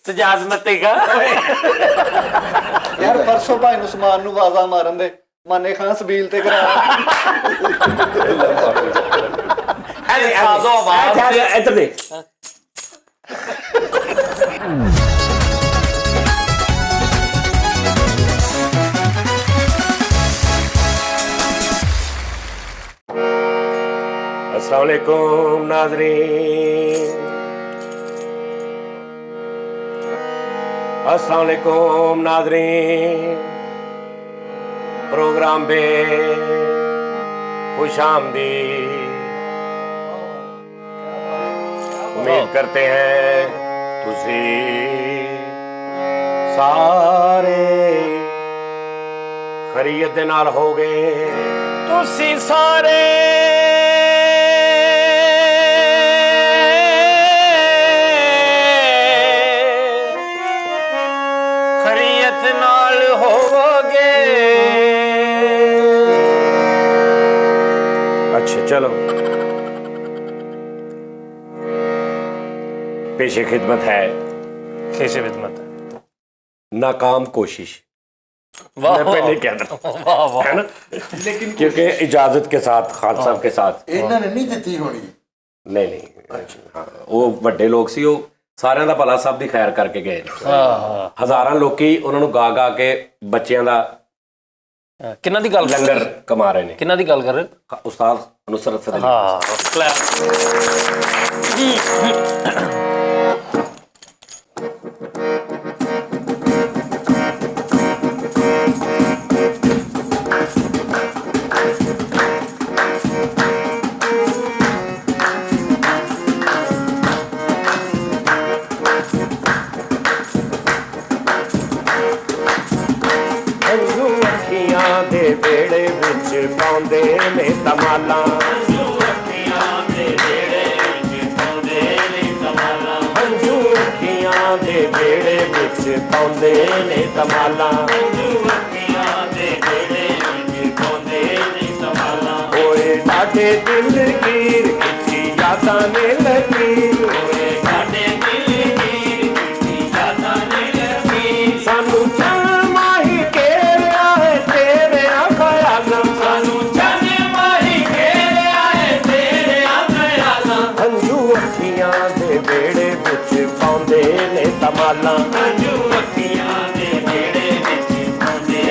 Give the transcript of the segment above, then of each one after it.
ਤਜਾਜ਼ਮਤੇਗਾ यार परसों भाई नु समान नु आवाज़ा मारन दे माने खां सबील ते करा ਇੱਧਰ ਦੇ अस्सलाम वालेकुम नाज़रीन, अस्सलाम वालेकुम नाज़रीन। प्रोग्राम पे खुश आमदीद। उम्मीद करते हैं तुसी सारे खैरियत दे नाल होगे। तुसी सारे खैरियत नाल होगे। अच्छा चलो, पेशे खिदमत है, पेशे खिदमत है, नाकाम कोशिश। वाह मैं पहले कह रहा हूं, है ना, लेकिन क्योंकि इजाजत के साथ खान साहब के साथ इन्होंने नहीं दी होनी। नहीं हाँ, वो ਵੱਡੇ ਲੋਕ ਸੀ, ਉਹ ਸਾਰਿਆਂ ਦਾ ਭਲਾ ਸਭ ਦੀ ਖੈਰ ਕਰਕੇ ਗਏ ਨੇ। ਹਜ਼ਾਰਾਂ ਲੋਕੀ ਉਹਨਾਂ ਨੂੰ ਗਾ ਗਾ ਕੇ ਬੱਚਿਆਂ ਦਾ ਕਿੰਨਾ ਦੀ ਗੱਲ ਲੰਗਰ ਕਮਾ ਰਹੇ ਨੇ। ਕਿੰਨਾ ਦੀ ਗੱਲ ਕਰ ਰਹੇ? ਉਸਤਾਦ ਨੁਸਰਤ ਫਜ਼ਲ। ਹਾਂ ਦੇ ਵੇੜੇ ਵਿੱਚ ਪਾਉਂਦੇ ਨੇ ਤਮਾਲਾਂ। ਹੰਝੂ ਅੱਖੀਆਂ ਦੇ ਵੇੜੇ ਵਿੱਚ ਪਾਉਂਦੇ ਨੇ ਤਮਾਲਾਂ। ਹੰਝੂ ਅੱਖੀਆਂ ਦੇ ਵੇੜੇ ਵਿੱਚ ਪਾਉਂਦੇ ਨੇ ਤਮਾਲਾਂ। ਹੰਝੂ ਅੱਖੀਆਂ ਦੇ ਵੇੜੇ ਵਿੱਚ ਪਾਉਂਦੇ ਨੇ ਤਮਾਲਾਂ। ਓਏ ਸਾਡੇ ਦਿਲ ਗੀਰ ਕੀਤੀ ਯਾਦਾਂ ਨੇ ਲਕੀਰ। ਓਏ ਸਾਡੇ ਦਿਲ ਗੀਰ ਕੀਤੀ ਯਾਦਾਂ ਨੇ ਲਕੀਰ। ਸਾਨੂੰ ਤਮਾਲਾਂ। ਹੰਝੂ ਅੱਖੀਆਂ ਦੇ ਵੇੜੇ ਵਿੱਚ ਪਾਉਂਦੇ ਨੇ ਤਮਾਲਾਂ। ਹੰਝੂ ਅੱਖੀਆਂ ਦੇ ਵੇੜੇ ਵਿੱਚ ਪਾਉਂਦੇ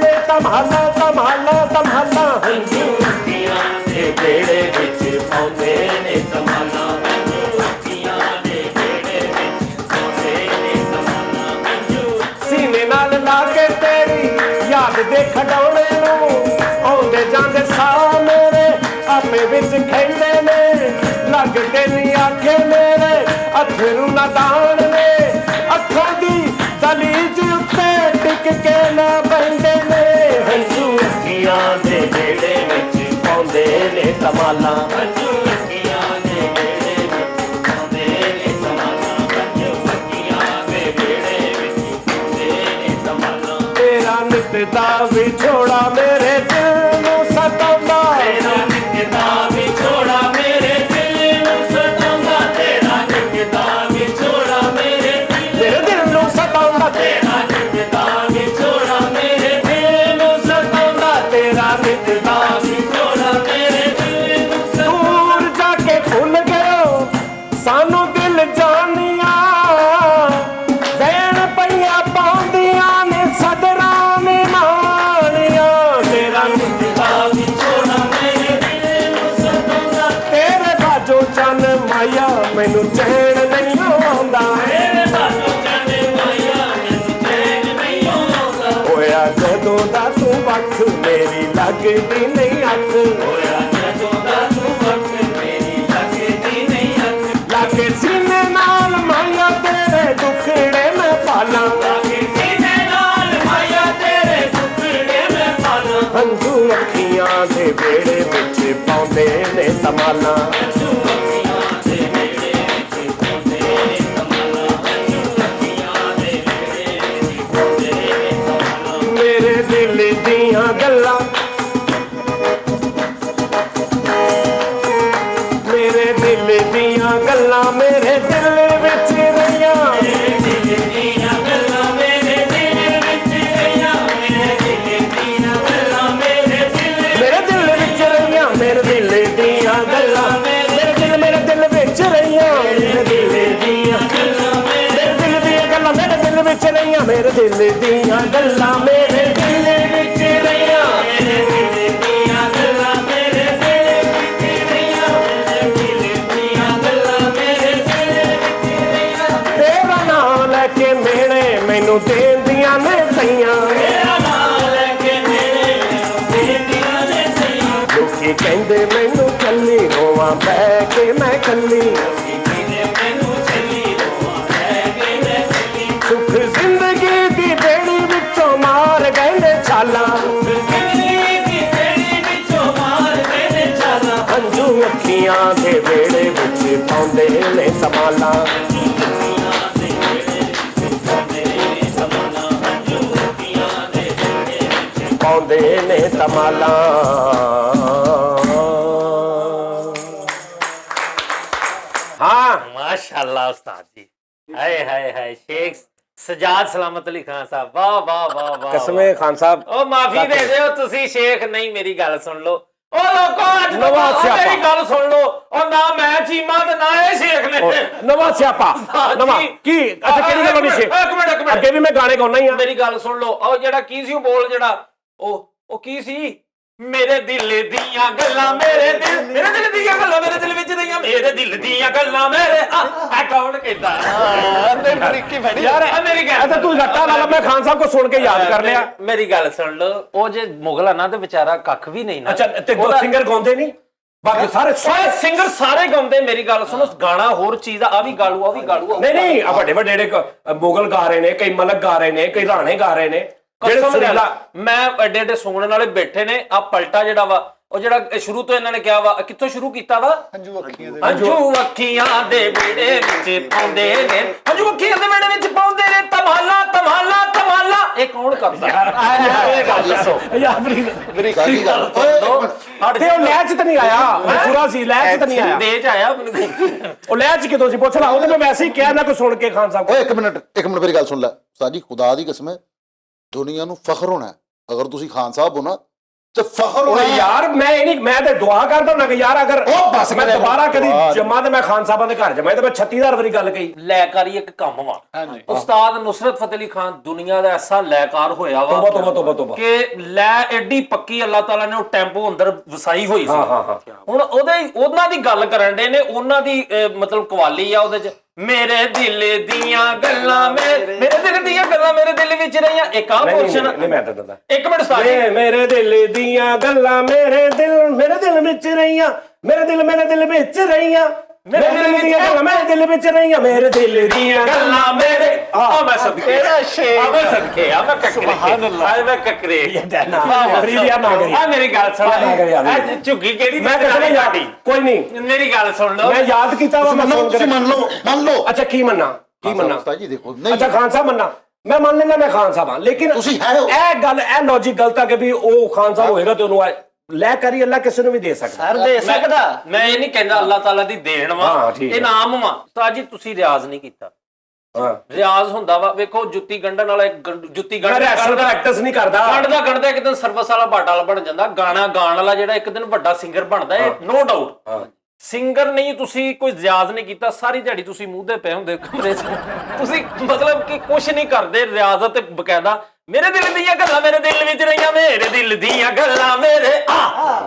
ਨੇ ਤਮਾਲਾਂ। ਤਮਾਲਾਂ ਤਮਾਲਾਂ ਹੰਝੂ ਅੱਖੀਆਂ ਦੇ ਵੇੜੇ ਵਿੱਚ ਪਾਉਂਦੇ ਨੇ ਤਮਾਲਾਂ। ਹੰਝੂ ਅੱਖੀਆਂ ਦੇ ਵੇੜੇ ਵਿੱਚ ਪਾਉਂਦੇ ਨੇ ਤਮਾਲਾਂ। ਹੰਝੂ ਸੀਨੇ ਨਾਲ ਲਾ ਕੇ ਤੇਰੀ ਯਾਦ ਦੇ ਖਡਾਉਣੇ ਨੂੰ ਆਉਂਦੇ ਜਾਂਦੇ ਸਾਹ ਮੇਰੇ ਆਪੇ ਵਿੱਚ ਖੈਂਦੇ ਨੇ। ਲੱਗਦੇ ਨੀ ਆਖੇ ਮੇਰੇ ਅਥਰੂ ਨਾਦਾਨ ਨੇ। ਅੱਖਾਂ ਦੀ ਦਲੀਜ ਉੱਤੇ ਟਿਕ ਕੇ ਨਾ ਬਹਿੰਦੇ ਨੇ। ਹੰਝੂ ਅੱਖੀਆਂ ਦੇ ਵੇੜੇ ਵਿੱਚ ਪਾਉਂਦੇ ਨੇ ਤਮਾਲਾਂ। ਹੰਝੂ ਅੱਖੀਆਂ ਦੇ ਵੇੜੇ ਵਿੱਚ ਪਾਉਂਦੇ ਨੇ ਤਮਾਲਾਂ। ਹੰਝੂ ਅੱਖੀਆਂ ਦੇ ਵੇੜੇ ਵਿੱਚ ਪਾਉਂਦੇ ਨੇ ਤਮਾਲਾਂ। ਤੇਰਾ ਨਿੱਤ ਦਾ ਵਿਛੋੜਾ ਮੇਰੇ ਦਿਲ ਨੂੰ ਸਤਾਉਂਦਾ। ਤੇਰਾ ਨਿੱਤ ਦਾ ਵਿਛੋੜਾ ਮੇਰੇ ਮੈਨੂੰ ਚੈਨ ਨਹੀਂ ਆਉਂਦਾ। ਮੇਰੇ ਬਾਤੋਂ ਜਾਨੇ ਮਾਇਆ ਮੈਨੂੰ ਚੈਨ ਨਹੀਂ ਆਉਂਦਾ। ਹੋਇਆ ਜਦੋਂ ਦਾ ਤੂੰ ਵੱਖ ਮੇਰੀ ਲੱਗਦੀ ਨਹੀਂ ਅੱਖ। ਹੋਇਆ ਜਦੋਂ ਦਾ ਤੂੰ ਵੱਖ ਮੇਰੀ ਲੱਗਦੀ ਨਹੀਂ ਅੱਖ। ਲਾਗੇ ਸੀਨੇ ਨਾਲ ਮਾਇਆ ਤੇਰੇ ਦੁੱਖੜੇ ਮੈਂ ਪਾਲਾਂ। ਲਾਗੇ ਸੀਨੇ ਨਾਲ ਮਾਇਆ ਤੇਰੇ ਦੁੱਖੜੇ ਮੈਂ ਪਾਲਾਂ। ਹੰਝੂ ਅੱਖੀਆਂ ਦੇ ਵੇੜੇ ਵਿੱਚ ਪਾਉਂਦੇ ਨੇ ਤਮਾਲਾਂ। ਗੱਲਾਂ ਮੇਰੇ ਦਿਲ ਦੀਆਂ गल्लां मेरे दिल विच रहियां मेरे दिल दियां गल्लां मेरे दिल विच रहियां मेरे दिल दियां गल्लां मेरे दिल विच रहियां मेरे दिल दियां गल्लां मेरे दिल विच रहियां मेरे दिल दियां गल्लां मेरे दिल दियां गल्लां मेरे दिल विच रहियां मेरे दिल दियां गल्लां मेरे दिल विच रहियां मेरे दिल दियां गल्लां मेरे दिल विच रहियां मेरे दिल दियां गल्लां मेरे दिल विच रहियां तेरा नाम लैके मेरे मैनू देंदियां ने सैयां तेरा नाम लैके मेरे मैनू देंदियां ने सैयां लोकी कहंदे मैनू कल्ली रोवां बह के मैं कल्ली लोकी कहंदे मैनू चली रोवां बह के मैं कल्ली सुख जिंदगी दी बेड़ी विचों मार गए ने छालां हंझू अखियां दे बेड़े विच पाउंदे ने संभालां पाउंदे ने संभालां हाँ माशाल्लाह उस्ताद जी हाय हाय हाय शेख सजाद सलामत अली खान साहब वाह वाह वाह वाह कसमे खान साहब ओ माफी दे दियो तुसी शेख नहीं मेरी गल सुन लो ओ लोगो अज नवा सियापा मेरी गल सुन लो और ना मैं चीमा ते ना ए शेख ने नवा सियापा नवा की अच्छा किहड़ी गल होनी शेख एक मिनट अगे भी मैं गाने गाउना ही हां मेरी गल सुन लो ओ जेड़ा की सी बोल जेड़ा ओ की सी मेरे दिल दियां गल्लां मेरे दिल दियां गल्लां मेरे दिल विच रहियां मेरे दिल दियां गल्लां मेरे आ कौन कहता यार मेरी गल अच्छा तू रट्टा ला ला मैं खान साहब को सुन के याद कर लिया मेरी गल सुन लो ओ जे मुगल ना ते बेचारा कख भी नहीं ना अच्छा ते दो सिंगर गाउंदे नहीं बाकी सारे सिंगर सारे गाउंदे मेरी गल सुनो गाना होर चीज आ भी गालू आ भी गालू नहीं नहीं आ बड़े बड़े मुगल गा रहे ने कई मलक गा रहे ने कई राणे गा रहे ने मैं एडे एडे सुनने वाले बैठे ने आ पलटा जेड़ा वा ਉਹ ਜਿਹੜਾ ਸ਼ੁਰੂ ਤੋਂ ਇਹਨਾਂ ਨੇ ਕਿਹਾ ਵਾ ਕਿੱਥੋਂ ਸ਼ੁਰੂ ਕੀਤਾ ਵਾ ਹੰਝੂ ਅੱਖੀਆਂ ਦੇ ਵਿਹੜੇ ਵਿੱਚ ਪਾਉਂਦੇ ਨੇ ਹੰਝੂ ਅੱਖੀਆਂ ਦੇ ਵਿਹੜੇ ਵਿੱਚ ਪਾਉਂਦੇ ਨੇ ਧਮਾਲਾ ਧਮਾਲਾ ਧਮਾਲਾ ਇਹ ਕੌਣ ਕਰਦਾ ਯਾਰ ਇਹ ਗੱਲ ਦੱਸੋ ਯਾਰ ਮੇਰੀ ਗੱਲ ਤੇ ਉਹ ਲੈਚ ਤੇ ਨਹੀਂ ਆਇਆ ਪੂਰਾ ਸੀ ਲੈਚ ਤੇ ਨਹੀਂ ਆਇਆ ਦੇ ਚ ਆਇਆ ਉਹ ਲੈਚ ਕਿਦੋਂ ਸੀ ਪੁੱਛ ਲਾ ਉਹਨੇ ਮੈਂ ਵੈਸੇ ਹੀ ਕਿਹਾ ਨਾ ਕੋਈ ਸੁਣ ਕੇ ਖਾਨ ਸਾਹਿਬ ਓਏ ਇੱਕ ਮਿੰਟ ਮੇਰੀ ਗੱਲ ਸੁਣ ਲੈ ਸਾਜੀ ਖੁਦਾ ਦੀ ਕਸਮ ਹੈ ਦੁਨੀਆ ਨੂੰ ਫਖਰ ਹੋਣਾ ਅਗਰ ਤੁਸੀਂ ਖਾਨ ਸਾਹਿਬ ਹੋ ਨਾ ਤੇ ਫਖਰ ਹੋਣਾ ਯਾਰ ਮੈਂ ਇਹ ਨਹੀਂ ਮੈਂ ਤੇ ਦੁਆ ਕਰਦਾ ਹੁੰਦਾ ਕਿ ਯਾਰ ਅਗਰ ਬਸ ਮੈਂ ਦੁਬਾਰਾ ਕਦੀ ਜਮਾ ਤੇ ਮੈਂ ਖਾਨ ਸਾਹਿਬਾਂ ਦੇ ਘਰ ਜਮਾ ਤੇ ਮੈਂ 36000 ਵਾਰੀ ਗੱਲ ਕਹੀ ਲੈਕਾਰੀ ਇੱਕ ਕੰਮ ਵਾ ਉਸਤਾਦ ਨੁਸਰਤ ਫਤਿਹ ਅਲੀ ਖਾਨ ਦੁਨੀਆ ਦਾ ਐਸਾ ਲੈਕਾਰ ਹੋਇਆ ਵਾ ਤੋਬਾ ਕਿ ਲੈ ਐਡੀ ਪੱਕੀ ਅੱਲਾਹ ਤਾਲਾ ਨੇ ਉਹ ਟੈਂਪੋ ਅੰਦਰ ਵਸਾਈ ਹੋਈ ਸੀ ਹੁਣ ਉਹਨਾਂ ਦੀ ਗੱਲ ਕਰਨ ਦੇ ਨੇ ਉਹਨਾਂ ਦੀ ਮਤਲਬ ਕਵਾਲੀ ਆ ਉਹਦੇ ਚ ਮੇਰੇ ਦਿਲ ਦੀਆਂ ਗੱਲਾਂ ਮੇਰੇ ਦਿਲ ਦੀਆਂ ਗੱਲਾਂ ਮੇਰੇ ਦਿਲ ਵਿੱਚ ਰਹੀਆਂ ਇੱਕ ਆ ਪੋਰਸ਼ਨ ਨਹੀਂ ਮੈਂ ਦੱਸਦਾ ਇੱਕ ਮਿੰਟ ਸਾਜੀ ਮੇਰੇ ਦਿਲ ਦੀਆਂ ਗੱਲਾਂ ਮੇਰੇ ਦਿਲ ਵਿੱਚ ਰਹੀਆਂ ਮੇਰੇ ਦਿਲ ਵਿੱਚ ਰਹੀਆਂ ਮੇਰੇ ਦਿਲ ਦੀਆਂ ਗੱਲਾਂ ਮੇਰੇ ਦਿਲ ਵਿੱਚ ਰਹੀਆਂ ਮੇਰੇ ਦਿਲ ਦੀਆਂ ਗੱਲਾਂ ਮੇਰੇ ਆ ਮੈਂ ਸਦਕੇ ਆ ਮੈਂ ਸਦਕੇ ਆ ਮੈਂ ਕੱਕਰੇ ਸੁਭਾਨ ਅੱਲਾਹ ਆ ਮੈਂ ਕੱਕਰੇ ਫਰੀਦਿਆ ਨਾ ਕਰੀ ਆ ਮੇਰੀ ਗੱਲ ਸੁਣ ਆ ਝੁੱਗੀ ਕਿਹੜੀ ਮੈਂ ਕਹਿੰਦਾ ਯਾਦੀ ਕੋਈ ਨਹੀਂ ਮੇਰੀ ਗੱਲ ਸੁਣ ਲਓ ਮੈਂ ਯਾਦ ਕੀਤਾ ਵਾ ਮੈਂ ਮੰਨ ਲਓ ਅੱਛਾ ਕੀ ਮੰਨਾ ਉਸਤਾਦ ਜੀ ਦੇਖੋ ਨਹੀਂ ਅੱਛਾ ਖਾਨ ਸਾਹਿਬ ਮੰਨਾ ਮੈਂ ਮੰਨ ਲੈਂਦਾ ਮੈਂ ਖਾਨ ਸਾਹਿਬ ਹਾਂ ਲੇਕਿਨ ਤੁਸੀਂ ਹੈ ਇਹ ਗੱਲ ਇਹ ਲੌਜੀਕ ਗਲਤ ਆ ਕਿ ਵੀ ਉਹ ਖਾਨ ਸਾਹਿਬ ਹੋਏਗਾ ਤੇ ਉਹਨੂੰ ਲੈ ਕਰੀ ਅੱਲਾ ਕਿਸੇ ਨੂੰ ਵੀ ਦੇ ਸਕਦਾ ਸਰ ਦੇ ਸਕਦਾ ਮੈਂ ਇਹ ਨਹੀਂ ਕਹਿੰਦਾ ਅੱਲਾਹ ਤਾਲਾ ਦੀ ਦੇਣ ਵਾ ਇਨਾਮ ਵਾ ਉਸਤਾਦ ਜੀ ਤੁਸੀਂ ਰਿਆਜ਼ ਨਹੀਂ ਕੀਤਾ ਰਿਆਜ਼ ਹੁੰਦਾ ਵਾ ਵੇਖੋ ਜੁੱਤੀ ਗੰਢਣ ਵਾਲਾ ਜੁੱਤੀ ਪ੍ਰੈਕਟਿਸ ਨਹੀਂ ਕਰਦਾ ਗੰਢਦਾ ਇੱਕ ਦਿਨ ਸਰਵਿਸ ਵਾਲਾ ਬਾਟਾ ਬਣ ਜਾਂਦਾ ਗਾਣਾ ਗਾਣ ਵਾਲਾ ਜਿਹੜਾ ਇੱਕ ਦਿਨ ਵੱਡਾ ਸਿੰਗਰ ਬਣਦਾ ਇਹ ਨੋ ਡਾਊਟ ਸਿੰਗਰ ਨਹੀਂ ਤੁਸੀਂ ਕੋਈ ਰਿਆਜ਼ ਨਹੀਂ ਕੀਤਾ ਸਾਰੀ ਦਿਹਾੜੀ ਤੁਸੀਂ ਮੂੰਹ ਦੇ ਪਏ ਹੁੰਦੇ ਕਮਰੇ 'ਚ ਤੁਸੀਂ ਮਤਲਬ ਕਿ ਕੁਝ ਨਹੀਂ ਕਰਦੇ ਰਿਆਜ਼ਤ ਬਕਾਇਦਾ ਮੇਰੇ ਦਿਲ ਦੀਆਂ ਗੱਲਾਂ ਮੇਰੇ ਦਿਲ ਵਿੱਚ ਰਹੀਆਂ ਮੇਰੇ ਦਿਲ ਦੀਆਂ ਗੱਲਾਂ ਮੇਰੇ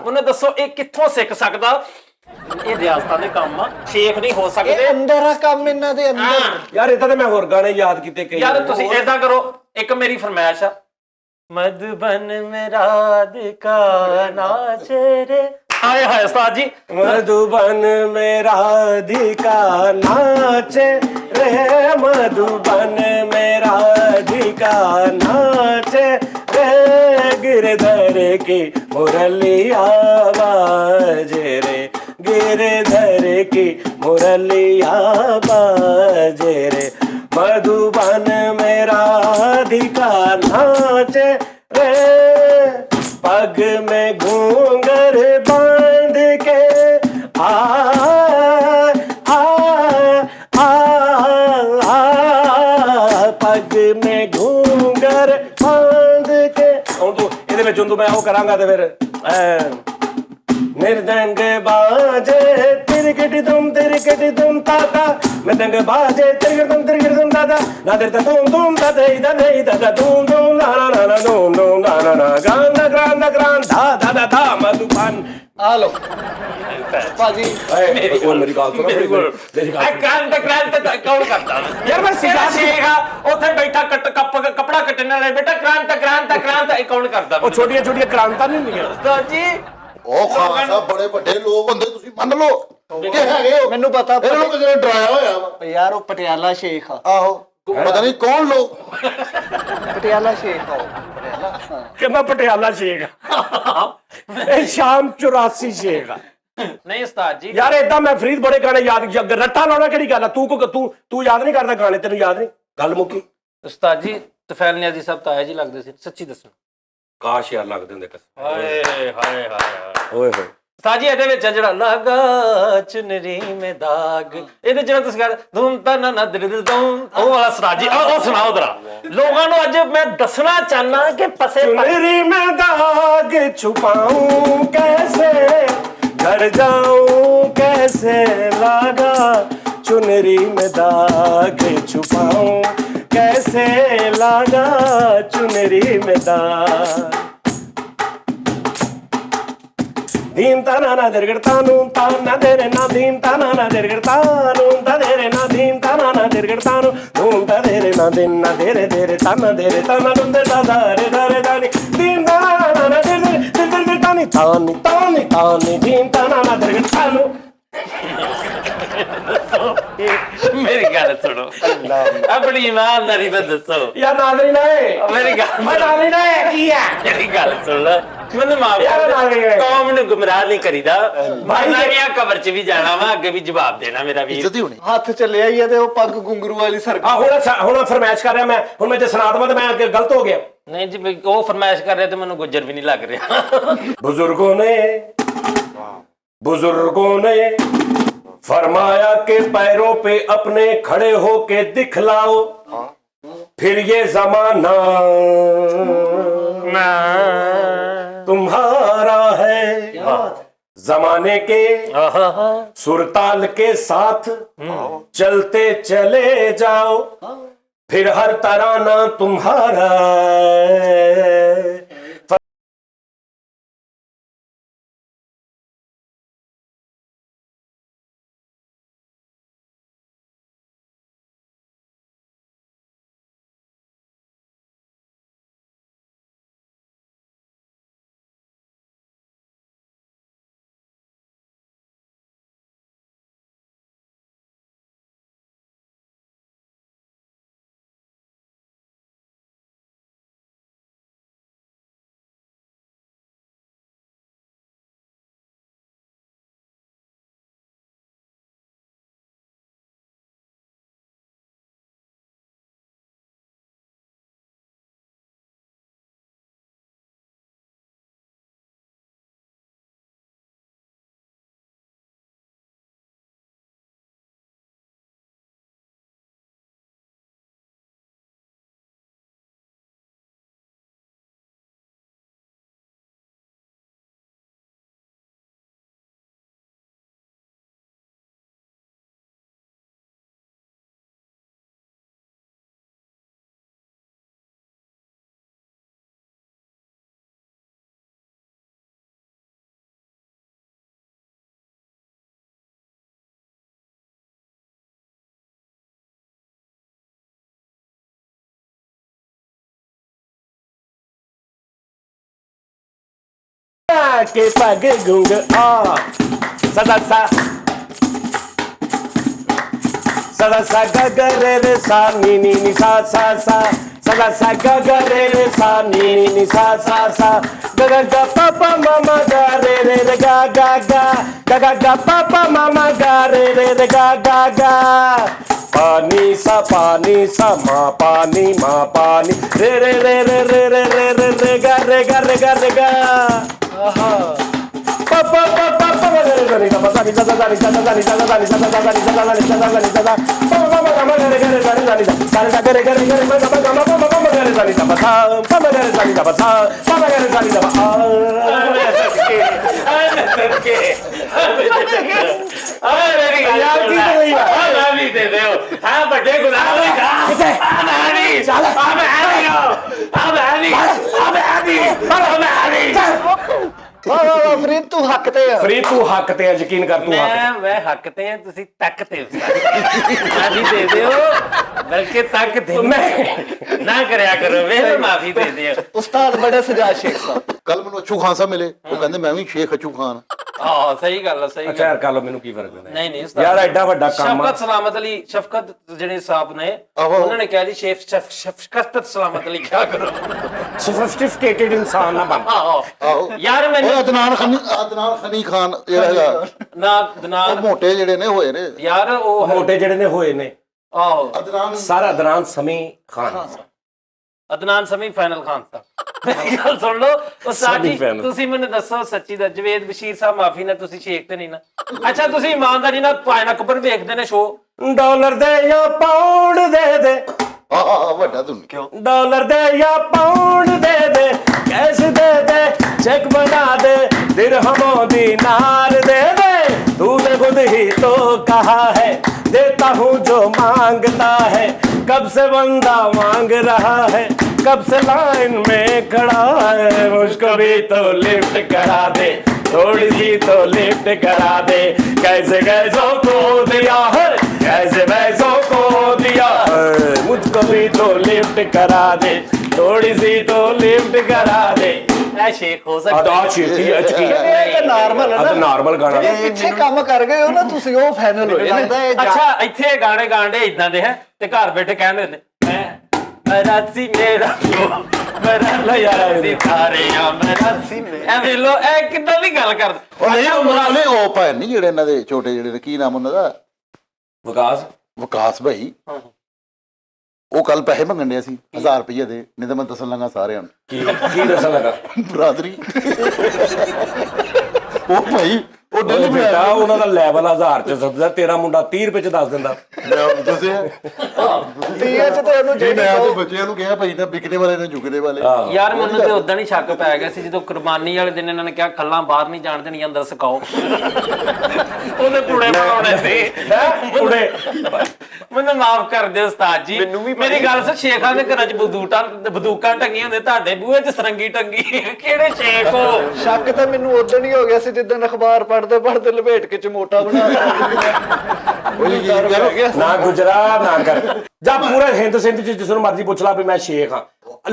ਉਹਨੇ ਦੱਸੋ ਇਹ ਕਿੱਥੋਂ ਸਿੱਖ ਸਕਦਾ ਇਹ ਰਿਆਸਤਾਂ ਦੇ ਕੰਮ ਆ ਸ਼ੇਖ ਨਹੀਂ ਹੋ ਸਕਦੇ ਇਹ ਅੰਦਰ ਆ ਕੰਮ ਇਹਨਾਂ ਦੇ ਅੰਦਰ ਯਾਰ ਇਦਾਂ ਤੇ ਮੈਂ ਹੋਰ ਗਾਣੇ ਯਾਦ ਕੀਤੇ ਕਈ ਯਾਰ ਤੁਸੀਂ ਏਦਾਂ ਕਰੋ ਇੱਕ ਮੇਰੀ ਫਰਮਾਇਸ਼ ਆ ਮਧੂਬਨ ਮੇਰਾ ਦਿਕਾ ਨਾਚੇ ਰੇ हाय हाय उस्ताद जी मधुबन में राधिका नाचे रे मधुबन में राधिका नाचे रे गिरधर की मुरली आवाज रे गिरधर की मुरली आवाज रे मधुबन में राधिका नाचे रे पग में घूंगर बांध के आ ਚੁੰਦੂ ਮੈਂ ਉਹ ਕਰਾਂਗਾ ਤੇ ਫਿਰ ਮ੍ਰਿਦੰਗ ਬਾਜੇ ਤਿਰਕਟ ਤੁਮ ਤਾਤਾ ਮ੍ਰਿਦੰਗ ਬਾਜੇ ਤਿਰਕਟ ਤੁਮ ਤਾਤਾ ਨਾ ਦਰ ਤੁਮ ਤਾਤੇ ਦਾ ਨਹੀਂ ਦਾ ਤੁਮ ਨਾ ਨਾ ਨਾ ਤੁਮ ਨਾ ਨਾ ਨਾ ਗ੍ਰਾਂਦ ਦਾ ਦਾ ਮਧੁਪਨ ਆ ਲੋ ਭਾਜੀ ਮੇਰੀ ਗੱਲ ਸੁਣੋ ਮੇਰੀ ਗੱਲ ਕ੍ਰਾਂਤ ਕੌਣ ਕਰਦਾ ਯਾਰ ਮੈਂ ਸਿਖਾ ਸੀਗਾ ਉੱਥੇ ਬੈਠਾ ਕਪੜਾ ਕੱਟਣ ਵਾਲੇ ਬੇਟਾ ਕ੍ਰਾਂਤ ਇਹ ਕੌਣ ਕਰਦਾ ਉਹ ਛੋਟੀਆਂ ਛੋਟੀਆਂ ਕ੍ਰਾਂਤਾਂ ਨਹੀਂ ਹੁੰਦੀਆਂ ਉਸਤਾਦ ਜੀ ਉਹ ਖਾਨ ਸਾਹਿਬ ਬੜੇ ਵੱਡੇ ਲੋਕ ਹੁੰਦੇ ਤੁਸੀਂ ਮੰਨ ਲਓ ਕਿ ਹੈਗੇ ਹੋ। ਮੈਨੂੰ ਪਤਾ ਇਹਨਾਂ ਨੂੰ ਕਿਸੇ ਨੇ ਡਰਾਇਆ ਹੋਇਆ ਵਾ। ਯਾਰ ਉਹ ਪਟਿਆਲਾ ਸ਼ੇਖ ਆ ਆਹੋ ਪਤਾ ਨਹੀਂ ਕੌਣ ਲੋਕ। ਪਟਿਆਲਾ ਸ਼ੇਖ ਆ ਉਹ ਪਟਿਆਲਾ ਹਾਂ। ਕਹਿੰਦਾ ਪਟਿਆਲਾ ਸ਼ੇਖ ਇਹ ਸ਼ਾਮ 84 ਸ਼ੇਖ ਨਹੀਂ ਉਸਤਾਦ ਜੀ ਯਾਰ ਏਦਾਂ ਮੈਂ ਫਰੀਦ ਬੜੇ ਗਾਣੇ ਯਾਦ ਰੱਟਾ ਲਾਉਣਾ ਕਿਹੜੀ ਗੱਲ ਆ ਤੂੰ ਯਾਦ ਨਹੀਂ ਕਰਦਾ ਗਾਣੇ ਤੈਨੂੰ ਯਾਦ ਨਹੀਂ ਗੱਲ ਮੁੱਕੀ ਉਸਤਾਦ ਜੀ ਤਫੈਲ ਨਿਆਜ਼ੀ ਸਾਹਿਬ ਤਾਇਆ ਜੀ ਲੱਗਦੇ ਸੀ ਸੱਚੀ ਦੱਸੋ ਕਾਸ਼ ਯਾਰ ਲੱਗਦੇ ਹੁੰਦੇ ਕਸਮ ਹਾਏ ਹਾਏ ਹਾਏ ਓਏ ਹੋਏ ਉਸਤਾਦ ਜੀ ਇਹਦੇ ਵਿੱਚ ਜਿਹੜਾ ਲਾਗਾ ਚੁਨਰੀ ਮੇ ਦਾਗ ਇਹਦੇ ਜਿਹੜਾ ਤੁਸੀਂ ਕਹਿੰਦੇ ਧੂਮ ਤਾ ਨਾ ਦਿਲ ਦੂਮ ਉਹ ਵਾਲਾ ਉਸਤਾਦ ਜੀ ਉਹ ਸੁਣਾਓ ਜਰਾ ਲੋਕਾਂ ਨੂੰ ਅੱਜ ਮੈਂ ਦੱਸਣਾ ਚਾਹਨਾ ਕਿ ਪਸੇ चुनरी में दाग छुपाऊं कैसे घर जाऊं कैसे लागा चुनरी में दाग छुपाऊं कैसे लागा चुनरी में दाग धीम ताना ना दिरगड़तानू ताना देरे ना धीम ताना ना दिरगड़तानू ता देरे ना धीम ताना ना दिरगड़तानू धूम ता देरे ना दिन ना देरे देरे ताना दुंदे दा रे दानी धीम ताना ना दिर तानी तानी धीम ताना ना दिरगड़तानू ਮੇਰੀ ਗੱਲ ਸੁਣੋ ਆਪਣੀ ਇਮਾਨਦਾਰੀ ਨਾਲ ਦੱਸੋ यार नादरी ना ਮੇਰੀ ਗੱਲ मैं नादरी ना की है ਮੇਰੀ ਗੱਲ ਸੁਣ ਲੈ ਮੈਨੂੰ ਮਾਫ ਯਾਰ ਨਾਲੇ ਕੌਮ ਨੂੰ ਗੁੰਮਰਾਹ ਨਹੀਂ ਕਰੀਦਾ ਮਰਨਾ ਗਿਆ ਕਬਰ 'ਚ ਵੀ ਜਾਣਾ ਵਾ ਅੱਗੇ ਵੀ ਜਵਾਬ ਦੇਣਾ ਮੇਰਾ ਵੀਰ ਇੱਜ਼ਤ ਹੀ ਹੋਣੀ। ਹੱਥ ਚੱਲਿਆ ਹੀ ਆ ਤੇ ਉਹ ਪੱਗ ਗੁੰਗਰੂ ਵਾਲੀ ਸਰਕ ਹੁਣ ਫਰਮਾਇਸ਼ ਕਰ ਰਿਹਾ ਮੈਂ ਹੁਣ ਮੈਂ ਜੇ ਸੁਣਾ ਦਵਾਂ ਤਾਂ ਮੈਂ ਅੱਗੇ ਗਲਤ ਹੋ ਗਿਆ ਨਹੀਂ ਜੀ ਵੀ ਉਹ ਫਰਮਾਇਸ਼ ਕਰ ਰਿਹਾ ਤੇ ਮੈਨੂੰ ਗੁੱਜਰ ਵੀ ਨਹੀਂ ਲੱਗ ਰਿਹਾ बुजुर्गों ने फरमाया के पैरों पे अपने खड़े होके दिखलाओ फिर ये जमाना तुम्हारा है जमाने के सुरताल के साथ चलते चले जाओ फिर हर तराना तुम्हारा के पग गुंग आ सदा सा ग ग रे सा नी सा सदा सा ग ग रे सा नी सा ग ग ग प प म म ग रे ग ग ग ग ग प प म म ग रे ग ग ग पानी सा मा पानी रे रे रे रे रे रे रे रे रे गा रे गा रे गा रे गा आहा पा पा पा पा पा रे रे रे गा सा नी सा सा नी सा सा नी सा सा नी सा सा नी सा सा नी सा सा नी सा सा पा पा पा गा रे गा रे गा रे गा रे गा रे गा रे गा रे गा रे गा रे गा रे गा रे gare sa ni da ba sa, pa ma gare sa ni da ba sa, pa ma gare sa ni da ba a. ਯਾਰ ਕੀ ਕਰੀ ਆ ਵੀ ਦੇ ਦਿਓ ਹਾਂ ਵੱਡੇ ਗੁਲਾਮ ਨਹੀਂ ਖਾ ਕਿੱਥੇ ਆ ਨਹੀਂ ਚੱਲ ਆ ਮੈਂ ਆ ਨਹੀਂ ਆ ਮੈਂ ਨਹੀਂ ਆ ਮੈਂ ਨਹੀਂ ਵਾਹ ਵਾਹ ਵਾਹ ਫਰੀਦ ਤੂੰ ਹੱਕ ਤੇ ਆ ਫਰੀਦ ਤੂੰ ਹੱਕ ਤੇ ਆ, ਯਕੀਨ ਕਰ ਤੂੰ ਹੱਕ ਮੈਂ ਹੱਕ ਤੇ ਆ ਤੁਸੀਂ ਤੱਕ ਤੇ ਆ ਵੀ ਦੇ ਦਿਓ ਬਲਕਿ ਤੱਕ ਤੇ ਮੈਂ ਨਾ ਕਰਿਆ ਕਰੋ ਵੇ ਮਾਫੀ ਦੇ ਦਿਓ ਉਸਤਾਦ ਬੜੇ ਸਜਾ ਸ਼ੇਖ ਸਾਹਿਬ ਕੱਲ ਮੈਨੂੰ ਅਛੂ ਖਾਨ ਸਾਹਿਬ ਮਿਲੇ, ਉਹ ਕਹਿੰਦੇ ਮੈਂ ਵੀ ਸ਼ੇਖ ਅਛੂ ਖਾਨ। ਹਾਂ ਸਹੀ ਗੱਲ ਆ ਸਹੀ ਅੱਛਾ ਗੱਲ ਯਾਰ ਕਰ ਲਓ, ਮੈਨੂੰ ਕੀ ਫਰਕ ਪੈਂਦਾ ਨਹੀਂ ਨਹੀਂ ਯਾਰ ਐਡਾ ਵੱਡਾ ਕੰਮ ਆ। ਸ਼ਫਕਤ ਸਲਾਮਤ ਅਲੀ ਸ਼ਫਕਤ ਜਿਹੜੇ ਸਾਹਿਬ ਨੇ ਆਹੋ। ਉਹਨਾਂ ਨੇ ਕਿਹਾ ਜੀ ਸ਼ਫਕਤ ਸਲਾਮਤ ਅਲੀ ਕਿਆ ਕਰੋ ਸੋਫਿਸਟੀਕੇਟਡ ਇਨਸਾਨ ਨਾ ਬਣ। ਆਹੋ ਆਹੋ ਯਾਰ ਉਹ ਮੈਨੂੰ ਅਦਨਾਨ ਖਨੀ ਖਾਨ ਜਿਹੜਾ ਹੈਗਾ, ਨਾ ਉਹ ਦਨਾਨ ਮੋਟੇ ਜਿਹੜੇ ਨੇ ਹੋਏ ਨੇ। ਯਾਰ ਉਹ ਮੋਟੇ ਜਿਹੜੇ ਨੇ ਹੋਏ ਨੇ ਆਹੋ ਅਦਨਾਨ ਸਾਰਾ ਅਦਨਾਨ ਸਮੀ ਖਾਨ। ਅਦਨਾਨ ਸਮੀ ਫਾਈਨਲ ਖਾਨ ਸਾਹਿਬ ਮੇਰੀ ਗੱਲ ਸੁਣ ਲਓ ਉਹ ਸਾਡੀ final। ਤੁਸੀਂ ਮੈਨੂੰ ਦੱਸੋ ਸੱਚੀ ਦਾ ਜਵੇਦ ਬਸ਼ੀਰ ਸਾਹਿਬ ਮਾਫੀ ਨਾ ਤੁਸੀਂ ਸ਼ੇਖ ਤੇ ਨਹੀਂ ਨਾ ਅੱਛਾ ਤੁਸੀਂ ਇਮਾਨਦਾਰੀ ਨਾਲ ਪਾਇਨਾ ਕਬਰ ਵੇਖਦੇ ਨੇ ਸ਼ੋ ਡਾਲਰ ਦੇ ਜਾਂ ਪਾਉਂਡ ਦੇ ਦੇ, ਆਹ ਵੱਡਾ ਧੁਨ ਕਿਉਂ डॉलर दे या पाउंड दे दे, कैश दे दे, चेक बना दे, दिरहमों दीनार दे दे, तूने खुद ही तो कहा है देता हूँ जो मांगता है, कब से बंदा मांग रहा है, कब से लाइन में खड़ा है, मुझको भी तो लिफ्ट करा दे, थोड़ी सी तो लिफ्ट करा दे, कैसे कैसों को दिया है, कैसे वैसों को दिया है, मुझको भी तो लिफ्ट करा दे, थोड़ी सी तो लिफ्ट करा दे। ਐ ਸ਼ੇਖ ਹੋ ਸਕਦਾ ਅਦਾ ਛੇਤੀ ਅਚਕੀ ਇਹ ਤਾਂ ਨਾਰਮਲ ਹੈ ਅਦਾ ਨਾ ਨਾਰਮਲ ਗਾਣਾ ਜਿਹੜੇ ਪਿੱਛੇ ਕੰਮ ਕਰ ਗਏ ਹੋ ਨਾ ਤੁਸੀਂ ਉਹ ਫਾਈਨਲ ਹੋਏ ਨੇ ਅੱਛਾ ਇੱਥੇ ਗਾਣੇ ਗਾਂਡੇ ਇਦਾਂ ਦੇ ਹੈ ਤੇ ਘਰ ਬੈਠੇ ਕਹਿੰਦੇ ਨੇ ਮੈਂ ਰਾਤੀ ਮੇਰਾ ਪਿਓ ਮੇਰਾ ਲਿਆ ਸਿਤਾਰਿਆਂ ਮੈਂ ਰਾਤੀ ਐ ਵੇਲੋ ਐ ਕਿੱਦਾਂ ਦੀ ਗੱਲ ਕਰਦੇ ਉਹ ਨਹੀਂ ਉਹਨੇ ਉਹ ਭੈਣ ਨਹੀਂ ਜਿਹੜੇ ਇਹਨਾਂ ਦੇ ਛੋਟੇ ਜਿਹੜੇ ਨੇ, ਕੀ ਨਾਮ ਉਹਨਾਂ ਦਾ, ਵਿਕਾਸ ਵਿਕਾਸ ਭਾਈ। ਉਹ ਕੱਲ ਪੈਸੇ ਮੰਗਣ ਡਿਆ ਸੀ 1000 ਰੁਪਏ ਦੇ, ਨਹੀਂ ਤਾਂ ਮੈਂ ਦੱਸਣ ਲੱਗਾ ਸਾਰਿਆਂ ਨੂੰ ਕੀ ਦੱਸਣ ਲੱਗਾ ਬਰਾਦਰੀ। ਉਹ ਭਾਈ ਉਹ ਡਿੱਲ ਉਹ ਬੇਟਾ ਉਹਨਾਂ ਦਾ ਲੈਵਲ 1000 ਚ ਸੱਦਦਾ, ਤੇਰਾ ਮੁੰਡਾ 30 ਰੁਪਏ ਚ ਦੱਸ ਦਿੰਦਾ। ਮੈਂ ਦੱਸਿਆ ਤੀਏ ਚ ਤੇ ਉਹਨੂੰ ਜੀ, ਮੈਂ ਜਿਹੜੀ ਤੇ ਬੱਚਿਆਂ ਨੂੰ ਕਿਹਾ ਭਾਈ ਨਾ ਵਿਕਣੇ ਵਾਲੇ ਨੇ ਝੁਕਣੇ ਵਾਲੇ। ਯਾਰ ਮੈਨੂੰ ਤੇ ਉਦਾਂ ਹੀ ਸ਼ੱਕ ਪੈ ਗਿਆ ਸੀ ਜਦੋਂ ਕੁਰਬਾਨੀ ਵਾਲੇ ਦਿਨ ਇਹਨਾਂ ਨੇ ਕਿਹਾ ਖੱਲਾਂ ਬਾਹਰ ਨਹੀਂ ਜਾਣ ਦੇਣੀਆਂ ਅੰਦਰ ਸੁਕਾਓ ਉਹਦੇ ਪੁੜੇ ਬਣਾਉਣੇ ਸੀ ਕੁੜੇ ਮੈਨੂੰ ਮਾਫ ਕਰ ਦਿਓ ਉਸਤਾਦ ਜੀ ਮੇਰੀ ਗੱਲ ਸੁਣ ਸ਼ੇਖਾਂ ਦੇ ਘਰਾਂ ਚ ਬੰਦੂਕਾਂ ਟੰਗੀਆਂ ਹੁੰਦੇ ਤੁਹਾਡੇ ਬੂਹੇ 'ਚ ਸਰੰਗੀ ਟੰਗੀ ਕਿਹੜੇ ਸ਼ੇਖ ਹੋ ਸ਼ੱਕ ਤਾਂ ਮੈਨੂੰ ਉਦੋਂ ਹੀ ਹੋ ਗਿਆ ਸੀ ਜਿੱਦਣ ਅਖਬਾਰ ਪੜ੍ਹਦੇ ਪੜ੍ਹਦੇ ਲਪੇਟ ਕੇ ਚਮੋਟਾ ਬਣਾ ਦਿੱਤਾ ਨਾ ਗੁਜਰਾ ਨਾ ਕਰ ਜਾ ਪੂਰੇ ਹਿੰਦ ਸਿੰਧ ਚ ਜਿਸ ਨੂੰ ਮਰਜ਼ੀ ਪੁੱਛ ਲਾ ਵੀ ਮੈਂ ਸ਼ੇਖ ਹਾਂ।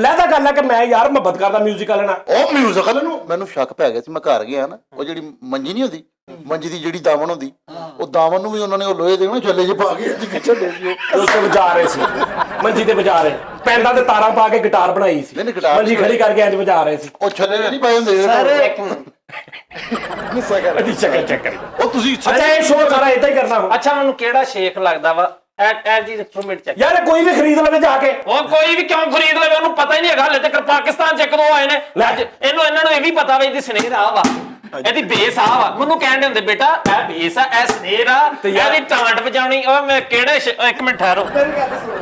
ਲੈ ਤਾਂ ਗੱਲ ਹੈ ਕਿ ਮੈਂ ਯਾਰ ਮੁਹੱਬਤ ਕਰਦਾ ਮਿਊਜ਼ਿਕ ਵਾਲੇ ਨਾਲ। ਉਹ ਮਿਊਜ਼ਿਕਲ ਨੂੰ ਮੈਨੂੰ ਸ਼ੱਕ ਪੈ ਗਿਆ ਸੀ, ਮੈਂ ਘਰ ਗਿਆ ਨਾ, ਉਹ ਜਿਹੜੀ ਮੰਜੀ ਨਹੀਂ ਹੁੰਦੀ, ਮੰਜੀ ਦੀ ਜਿਹੜੀ ਦਾਵਣ ਹੁੰਦੀ, ਉਹ ਦਾਵਣ ਨੂੰ ਵੀ ਉਹਨਾਂ ਨੇ ਉਹ ਲੋਹੇ ਦੇ ਨਾ ਛੱਲੇ ਜਿਹੇ ਪਾ ਕੇ ਛੱਡੇ ਸੀ ਉਹ ਉਸ ਤੇ ਵਜਾ ਰਹੇ ਸੀ ਮੰਜੀ ਤੇ ਵਜਾ ਰਹੇ ਪੈਂਦਾਂ ਤੇ ਤਾਰਾਂ ਪਾ ਕੇ ਗਿਟਾਰ ਬਣਾਈ ਸੀ, ਨਹੀਂ ਗਿਟਾਰ ਮੰਜੀ ਖੜੀ ਕਰਕੇ ਇੰਜ ਵਜਾ ਰਹੇ ਸੀ। ਉਹ ਛੱਲੇ ਨਹੀਂ ਪਾਏ ਹੁੰਦੇ ਗੁੱਸਾ ਕਰ ਅਦੀ ਚੱਕਰ ਉਹ ਤੁਸੀਂ ਅੱਛਾ ਇਹ ਸ਼ੋਅ ਸਾਰਾ ਏਦਾਂ ਹੀ ਕਰਨਾ ਹੁਣ। ਅੱਛਾ ਮੈਨੂੰ ਕਿਹੜਾ ਸ਼ੇਖ ਲੱਗਦਾ ਵਾ ਐ ਜੀ ਇੰਸਟਰੂਮੈਂਟ ਚੱਕ ਯਾਰ ਕੋਈ ਵੀ ਖਰੀਦ ਲਵੇ ਜਾ ਕੇ। ਉਹ ਕੋਈ ਵੀ ਕਿਉਂ ਖਰੀਦ ਲਵੇ ਉਹਨੂੰ ਪਤਾ ਹੀ ਨਹੀਂ ਹੈਗਾ ਹਲੇ ਤੱਕ ਪਾਕਿਸਤਾਨ ਚ ਕਦੋਂ ਆਏ ਨੇ ਇਹਨਾਂ ਨੂੰ ਇਹ ਵੀ ਪਤਾ ਵਾ ਇਹਦੀ ਸਨੇਰ ਆ ਵਾ ਇਹਦੀ ਬੇਸ ਆ ਵਾ ਮੈਨੂੰ ਕਹਿੰਦੇ ਹੁੰਦੇ ਬੇਟਾ ਇਹ ਬੇਸ ਆ ਇਹ ਸਨੇਰ ਆ ਇਹਦੀ ਟਾਂਟ ਵਜਾਉਣੀ ਉਹ ਮੈਂ ਕਿਹੜੇ ਇੱਕ ਮਿੰਟ ਠਹਿਰੋ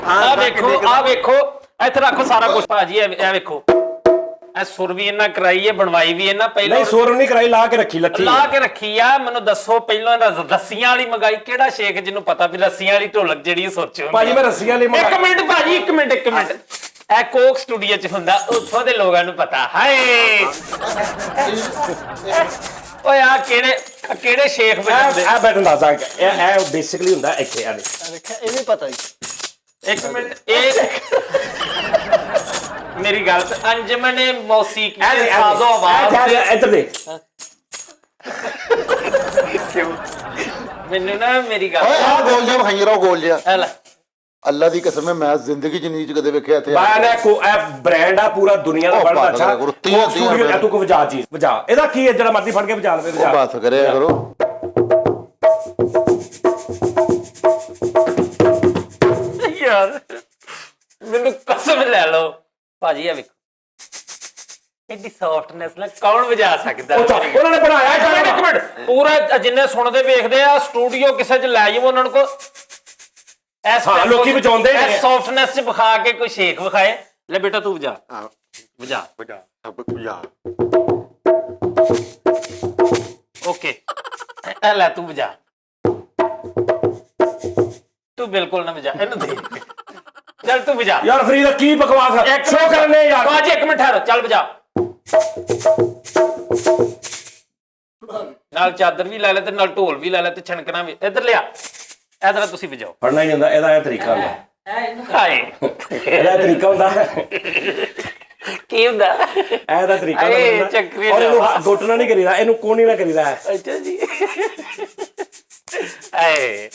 ਆ ਵੇਖੋ ਇੱਥੇ ਰੱਖੋ ਸਾਰਾ ਕੁਝ ਭਾਜੀ ਇਹ ਵੇਖੋ ਇਹ ਸੁਰ ਵੀ ਇਹਨਾਂ ਕਰਾਈ ਹੈ ਬਣਵਾਈ ਵੀ ਇਹਨਾਂ ਪਹਿਲਾਂ ਨਹੀਂ ਸੁਰ ਨਹੀਂ ਕਰਾਈ ਲਾ ਕੇ ਰੱਖੀ ਲੱਥੀ ਲਾ ਕੇ ਰੱਖੀ ਆ ਮੈਨੂੰ ਦੱਸੋ ਪਹਿਲਾਂ ਰੱਸੀਆਂ ਵਾਲੀ ਮੰਗਾਈ ਕਿਹੜਾ ਸ਼ੇਖ ਜਿਹਨੂੰ ਪਤਾ ਵੀ ਰੱਸੀਆਂ ਵਾਲੀ ਢੋਲਕ ਜਿਹੜੀ ਸੋਚੋ ਭਾਜੀ ਮੈਂ ਰੱਸੀਆਂ ਲਈ ਇੱਕ ਮਿੰਟ ਭਾਜੀ ਇੱਕ ਮਿੰਟ ਇਹ ਕੋਕ ਸਟੂਡੀਓ ਚ ਹੁੰਦਾ ਉੱਥੋਂ ਦੇ ਲੋਕਾਂ ਨੂੰ ਪਤਾ ਹਾਏ ਓਏ ਆ ਕਿਹੜੇ ਸ਼ੇਖ ਵਜਾਉਂਦੇ ਆ ਬੈਠਣ ਦੱਸਾਂ ਇਹ ਬੇਸਿਕਲੀ ਹੁੰਦਾ ਇੱਥੇ ਆ ਦੇਖਿਆ ਇਹ ਵੀ ਪਤਾ ਹੀ ਇੱਕ ਮਿੰਟ ਇਹ ਮੇਰੀ ਗੱਲ ਅੰਜਮਨੇ ਮੌਸੀਕੀ ਦੇ ਸਾਜ਼ੋ ਆਵਾਜ਼ ਇੱਧਰ ਦੇ ਮੈਨੂੰ ਨਾ ਮੇਰੀ ਗੱਲ ਆ ਗੋਲ ਜਿਹਾ ਖਾਈ ਰਹਾ ਗੋਲ ਜਿਹਾ ਐ ਲੈ ਅੱਲਾ ਦੀ ਕਸਮ ਹੈ ਮੈਂ ਜ਼ਿੰਦਗੀ ਚ ਨਹੀਂ ਕਦੇ ਵੇਖਿਆ ਇੱਥੇ ਬਾਨ ਹੈ ਕੋ ਇਹ ਬ੍ਰਾਂਡ ਆ ਪੂਰਾ ਦੁਨੀਆ ਦਾ ਬੜਾ ਅੱਛਾ ਤੀਆਂ ਤੂੰ ਕੋ ਵਜਾ ਚੀਜ਼ ਵਜਾ ਇਹਦਾ ਕੀ ਹੈ ਜਿਹੜਾ ਮਰਜ਼ੀ ਫੜ ਕੇ ਵਜਾ ਲਵੇ ਵਜਾ ਬਾਤ ਕਰਿਆ ਕਰੋ ਯਾਰ ਮੈਨੂੰ ਕਸਮ ਲੈ ਲਓ ਭਾਜੀ ਆ ਵੇਖੋ ਐਡੀ ਸੌਫਟਨੈਸ ਨਾਲ ਕੌਣ ਵਜਾ ਸਕਦਾ ਉਹਨਾਂ ਨੇ ਬਣਾਇਆ ਇੱਕ ਮਿੰਟ ਪੂਰਾ ਜਿੰਨੇ ਸੁਣਦੇ ਵੇਖਦੇ ਆ ਸਟੂਡੀਓ ਕਿਸੇ ਚ ਲੈ ਜਾਵੋ ਉਹਨਾਂ ਨੂੰ ਕੋ ਹਾਂ ਲੋਕੀ ਵਜਾਉਂਦੇ ਨੇ ਸੌਫਟਨੈਸ ਚ ਵਿਖਾ ਕੇ ਕੋਈ ਸ਼ੇਖ ਵਿਖਾਏ ਲੈ ਬੇਟਾ ਤੂੰ ਵਜਾ ਵਜਾ ਓਕੇ ਇਹ ਲੈ ਤੂੰ ਵਜਾ ਤੂੰ ਬਿਲਕੁਲ ਨਾ ਵਜਾ ਇਹਨੂੰ ਦੇ ਚੱਲ ਤੂੰ ਵਜਾ ਯਾਰ ਫਰੀਦ ਕੀ ਬਕਵਾਸ ਹੈ ਸ਼ੋ ਕਰਨੇ ਯਾਰ ਬਾਜੀ ਇੱਕ ਮਿੰਟ ਠਹਿਰ ਚੱਲ ਵਜਾ ਨਾਲ ਚਾਦਰ ਵੀ ਲੈ ਲੈ ਤੇ ਨਾਲ ਢੋਲ ਵੀ ਲੈ ਲੈ ਤੇ ਛਣਕਣਾ ਵੀ ਇੱਧਰ ਲਿਆ ਇਧਰ ਤੁਸੀਂ ਵਜਾਓ ਫੜਨਾ ਹੀ ਹੁੰਦਾ ਇਹਦਾ ਇਹ ਤਰੀਕਾ ਹੁੰਦਾ ਹਾਏ ਇਹਦਾ ਤਰੀਕਾ ਹੁੰਦਾ ਕੀ ਹੁੰਦਾ ਇਹਦਾ ਤਰੀਕਾ ਏ, ਹੁੰਦਾ ਚੱਕਰੀ ਔਰ ਇਹਨੂੰ ਗੋਟਣਾ ਨਹੀਂ ਕਰੀਦਾ ਇਹਨੂੰ ਕੋਣੀ ਨਾ ਕਰੀਦਾ ਅੱਛਾ ਜੀ ਏ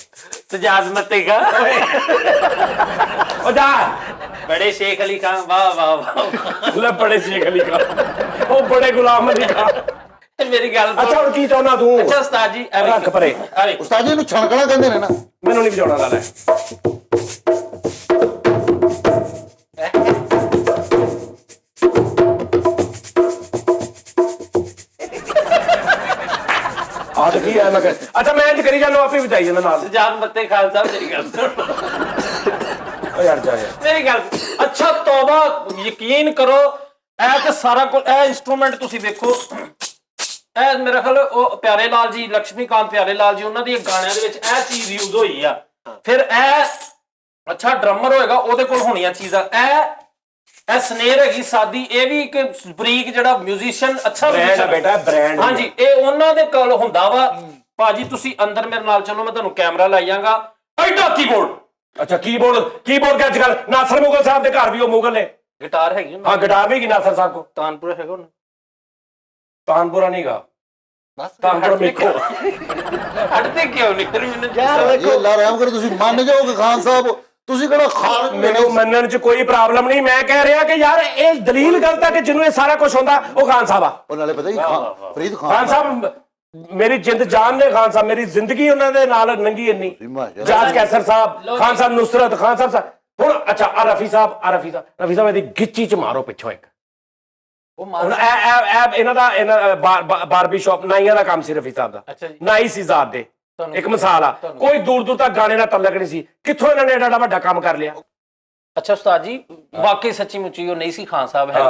ਸਜਾਦ ਮਤੇਗਾ ਉਹ ਜਾ ਬੜੇ ਸ਼ੇਖ ਅਲੀ ਖਾਨ ਵਾਹ ਵਾਹ ਵਾਹ ਲੈ ਬੜੇ ਸ਼ੇਖ ਅਲੀ ਖਾਨ ਉਹ ਬੜੇ ਗੁਲਾਮ ਅਲੀ ਖਾਨ ਮੇਰੀ ਗੱਲ ਸੁਣ। ਅੱਛਾ ਹੁਣ ਕੀ ਚਾਹੁੰਦਾ ਤੂੰ ਅੱਛਾ ਉਸਤਾਦ ਜੀ ਰੱਖ ਪਰੇ ਅਰੇ ਉਸਤਾਦ ਜੀ ਇਹਨੂੰ ਛਣਕਣਾ ਕਹਿੰਦੇ ਨੇ ਨਾ। ਮੈਨੂੰ ਨਹੀਂ ਵਜਾਉਣਾ ਲੈ ਆਹ ਤਾਂ ਕੀ ਹੈ ਮੈਂ ਅੱਛਾ ਮੈਂ ਇੰਜ ਕਰੀ ਜਾਂਦਾ ਆਪੇ ਵਜਾਈ ਜਾਂਦਾ ਨਾਲ ਸਜਾਦ ਮਤੇ ਖਾਨ ਸਾਹਿਬ ਮੇਰੀ ਗੱਲ ਸੁਣ ਓ ਯਾਰ ਜਾ ਯਾਰ ਮੇਰੀ ਗੱਲ ਅੱਛਾ ਤੌਬਾ ਯਕੀਨ ਕਰੋ ਇਹ ਤੇ ਸਾਰਾ ਕੁਝ ਇਹ ਇਨਸਟਰੂਮੈਂਟ ਤੁਸੀਂ ਵੇਖੋ ਇਹ ਮੇਰਾ ਖਿਆਲ ਉਹ ਪਿਆਰੇ ਲਾਲ ਜੀ ਲక్ష్ਮੀਕਾਂਤ ਪਿਆਰੇ ਲਾਲ ਜੀ ਉਹਨਾਂ ਦੀ ਗਾਣਿਆਂ ਦੇ ਵਿੱਚ ਇਹ ਚੀਜ਼ ਯੂਜ਼ ਹੋਈ ਆ ਫਿਰ ਇਹ ਅੱਛਾ ਡਰਮਰ ਹੋਏਗਾ ਉਹਦੇ ਕੋਲ ਹੋਣੀਆਂ ਚੀਜ਼ਾਂ ਇਹ ਸਨੇਰ ਹੈਗੀ ਸਾਦੀ ਇਹ ਵੀ ਇੱਕ ਬਰੀਕ ਜਿਹੜਾ ਮਿਊਜ਼ੀਸ਼ੀਅਨ ਅੱਛਾ ਬ੍ਰਾਂਡ ਆ ਬੇਟਾ ਬ੍ਰਾਂਡ ਹਾਂਜੀ ਇਹ ਉਹਨਾਂ ਦੇ ਕੋਲ ਹੁੰਦਾ ਵਾ ਭਾਜੀ ਤੁਸੀਂ ਅੰਦਰ ਮੇਰੇ ਨਾਲ ਚੱਲੋ ਮੈਂ ਤੁਹਾਨੂੰ ਕੈਮਰਾ ਲਾਈ ਜਾਵਾਂਗਾ ਐਡਾ ਕੀਬੋਰਡ ਅੱਛਾ ਕੀਬੋਰਡ ਕੇ ਅੱਜ ਕੱਲ ਨਾਸਰ ਮੁਗਲ ਸਾਹਿਬ ਦੇ ਘਰ ਵੀ ਉਹ ਮੁਗਲ ਨੇ ਗਿਟਾਰ ਹੈਗੀ ਹਾਂ ਗਿਟਾਰ ਵੀ ਕੀ ਨਾਸਰ ਸਾਹਿਬ ਕੋ ਤਾਨਪੁਰ ਹੈਗਾ ਉਹਨਾਂ ਤਾਨਪੁਰਾ ਨਹੀਂਗਾ ਬਸ ਤਾਨਪੁਰਾ ਮੇਖੋ ਹਟਦੇ ਕਿਉਂ ਨਹੀਂ ਫਿਰ ਮੈਨੂੰ ਯਾਰ ਵੇਖੋ ਇਹ ਅੱਲਾ ਰਹਿਮ ਕਰੇ ਤੁਸੀਂ ਮੰਨ ਜਾਓਗੇ ਖਾਨ ਸਾਹਿਬ ਤੁਸੀਂ ਕਿਹੜਾ ਖਾਨ ਮੈਨੂੰ ਮੰਨਣ 'ਚ ਕੋਈ ਪ੍ਰੋਬਲਮ ਨਹੀਂ ਮੈਂ ਕਹਿ ਰਿਹਾ ਕਿ ਯਾਰ ਇਹ ਦਲੀਲ ਗਲਤ ਹੈ ਕਿ ਜਿਹਨੂੰ ਇਹ ਸਾਰਾ ਕੁਝ ਹੁੰਦਾ ਉਹ ਖਾਨ ਸਾਹਿਬ ਆ ਉਹ ਨਾਲੇ ਪਤਾ ਹੀ ਫਰੀਦ ਖਾਨ ਖਾਨ ਸਾਹਿਬ ਮੇਰੀ ਜਿੰਦ ਜਾਨ ਨੇ ਖਾਨ ਸਾਹਿਬ ਮੇਰੀ ਜ਼ਿੰਦਗੀ ਉਹਨਾਂ ਦੇ ਨਾਲ ਨੰਗੀ ਇੰਨੀ ਜਾਜ ਕੈਸਰ ਸਾਹਿਬ ਖਾਨ ਸਾਹਿਬ ਨੁਸਰਤ ਖਾਨ ਸਾਹਿਬ ਹੁਣ ਅੱਛਾ ਆ ਰਫੀ ਸਾਹਿਬ ਇਹਦੀ ਗਿੱਚੀ 'ਚ ਮਾਰੋ ਪਿੱਛੋਂ ਇੱਕ ਉਹ ਹੁਣ ਮਾਰ ਇਹਨਾਂ ਦਾ ਬਾਰਬੀ ਸ਼ਾਪ ਨਾਈਆਂ ਦਾ ਕੰਮ ਸੀ ਰਫੀ ਸਾਹਿਬ ਦਾ ਅੱਛਾ ਜੀ ਨਾਈ ਸੀ ਜ਼ਾਤ ਦੇ ਇੱਕ ਮਿਸਾਲ ਆ ਕੋਈ ਦੂਰ ਦੂਰ ਤੱਕ ਗਾਣੇ ਨਾਲ ਤਲਕ ਨਹੀਂ ਸੀ ਕਿੱਥੋਂ ਇਹਨਾਂ ਨੇ ਐਡਾ ਵੱਡਾ ਕੰਮ ਕਰ ਲਿਆ ਅੱਛਾ ਉਸਤਾਦ ਜੀ ਵਾਕਈ ਸੱਚੀ ਮੁੱਚੀ ਉਹ ਨਹੀਂ ਸੀ ਖਾਨ ਸਾਹਿਬ ਹੈ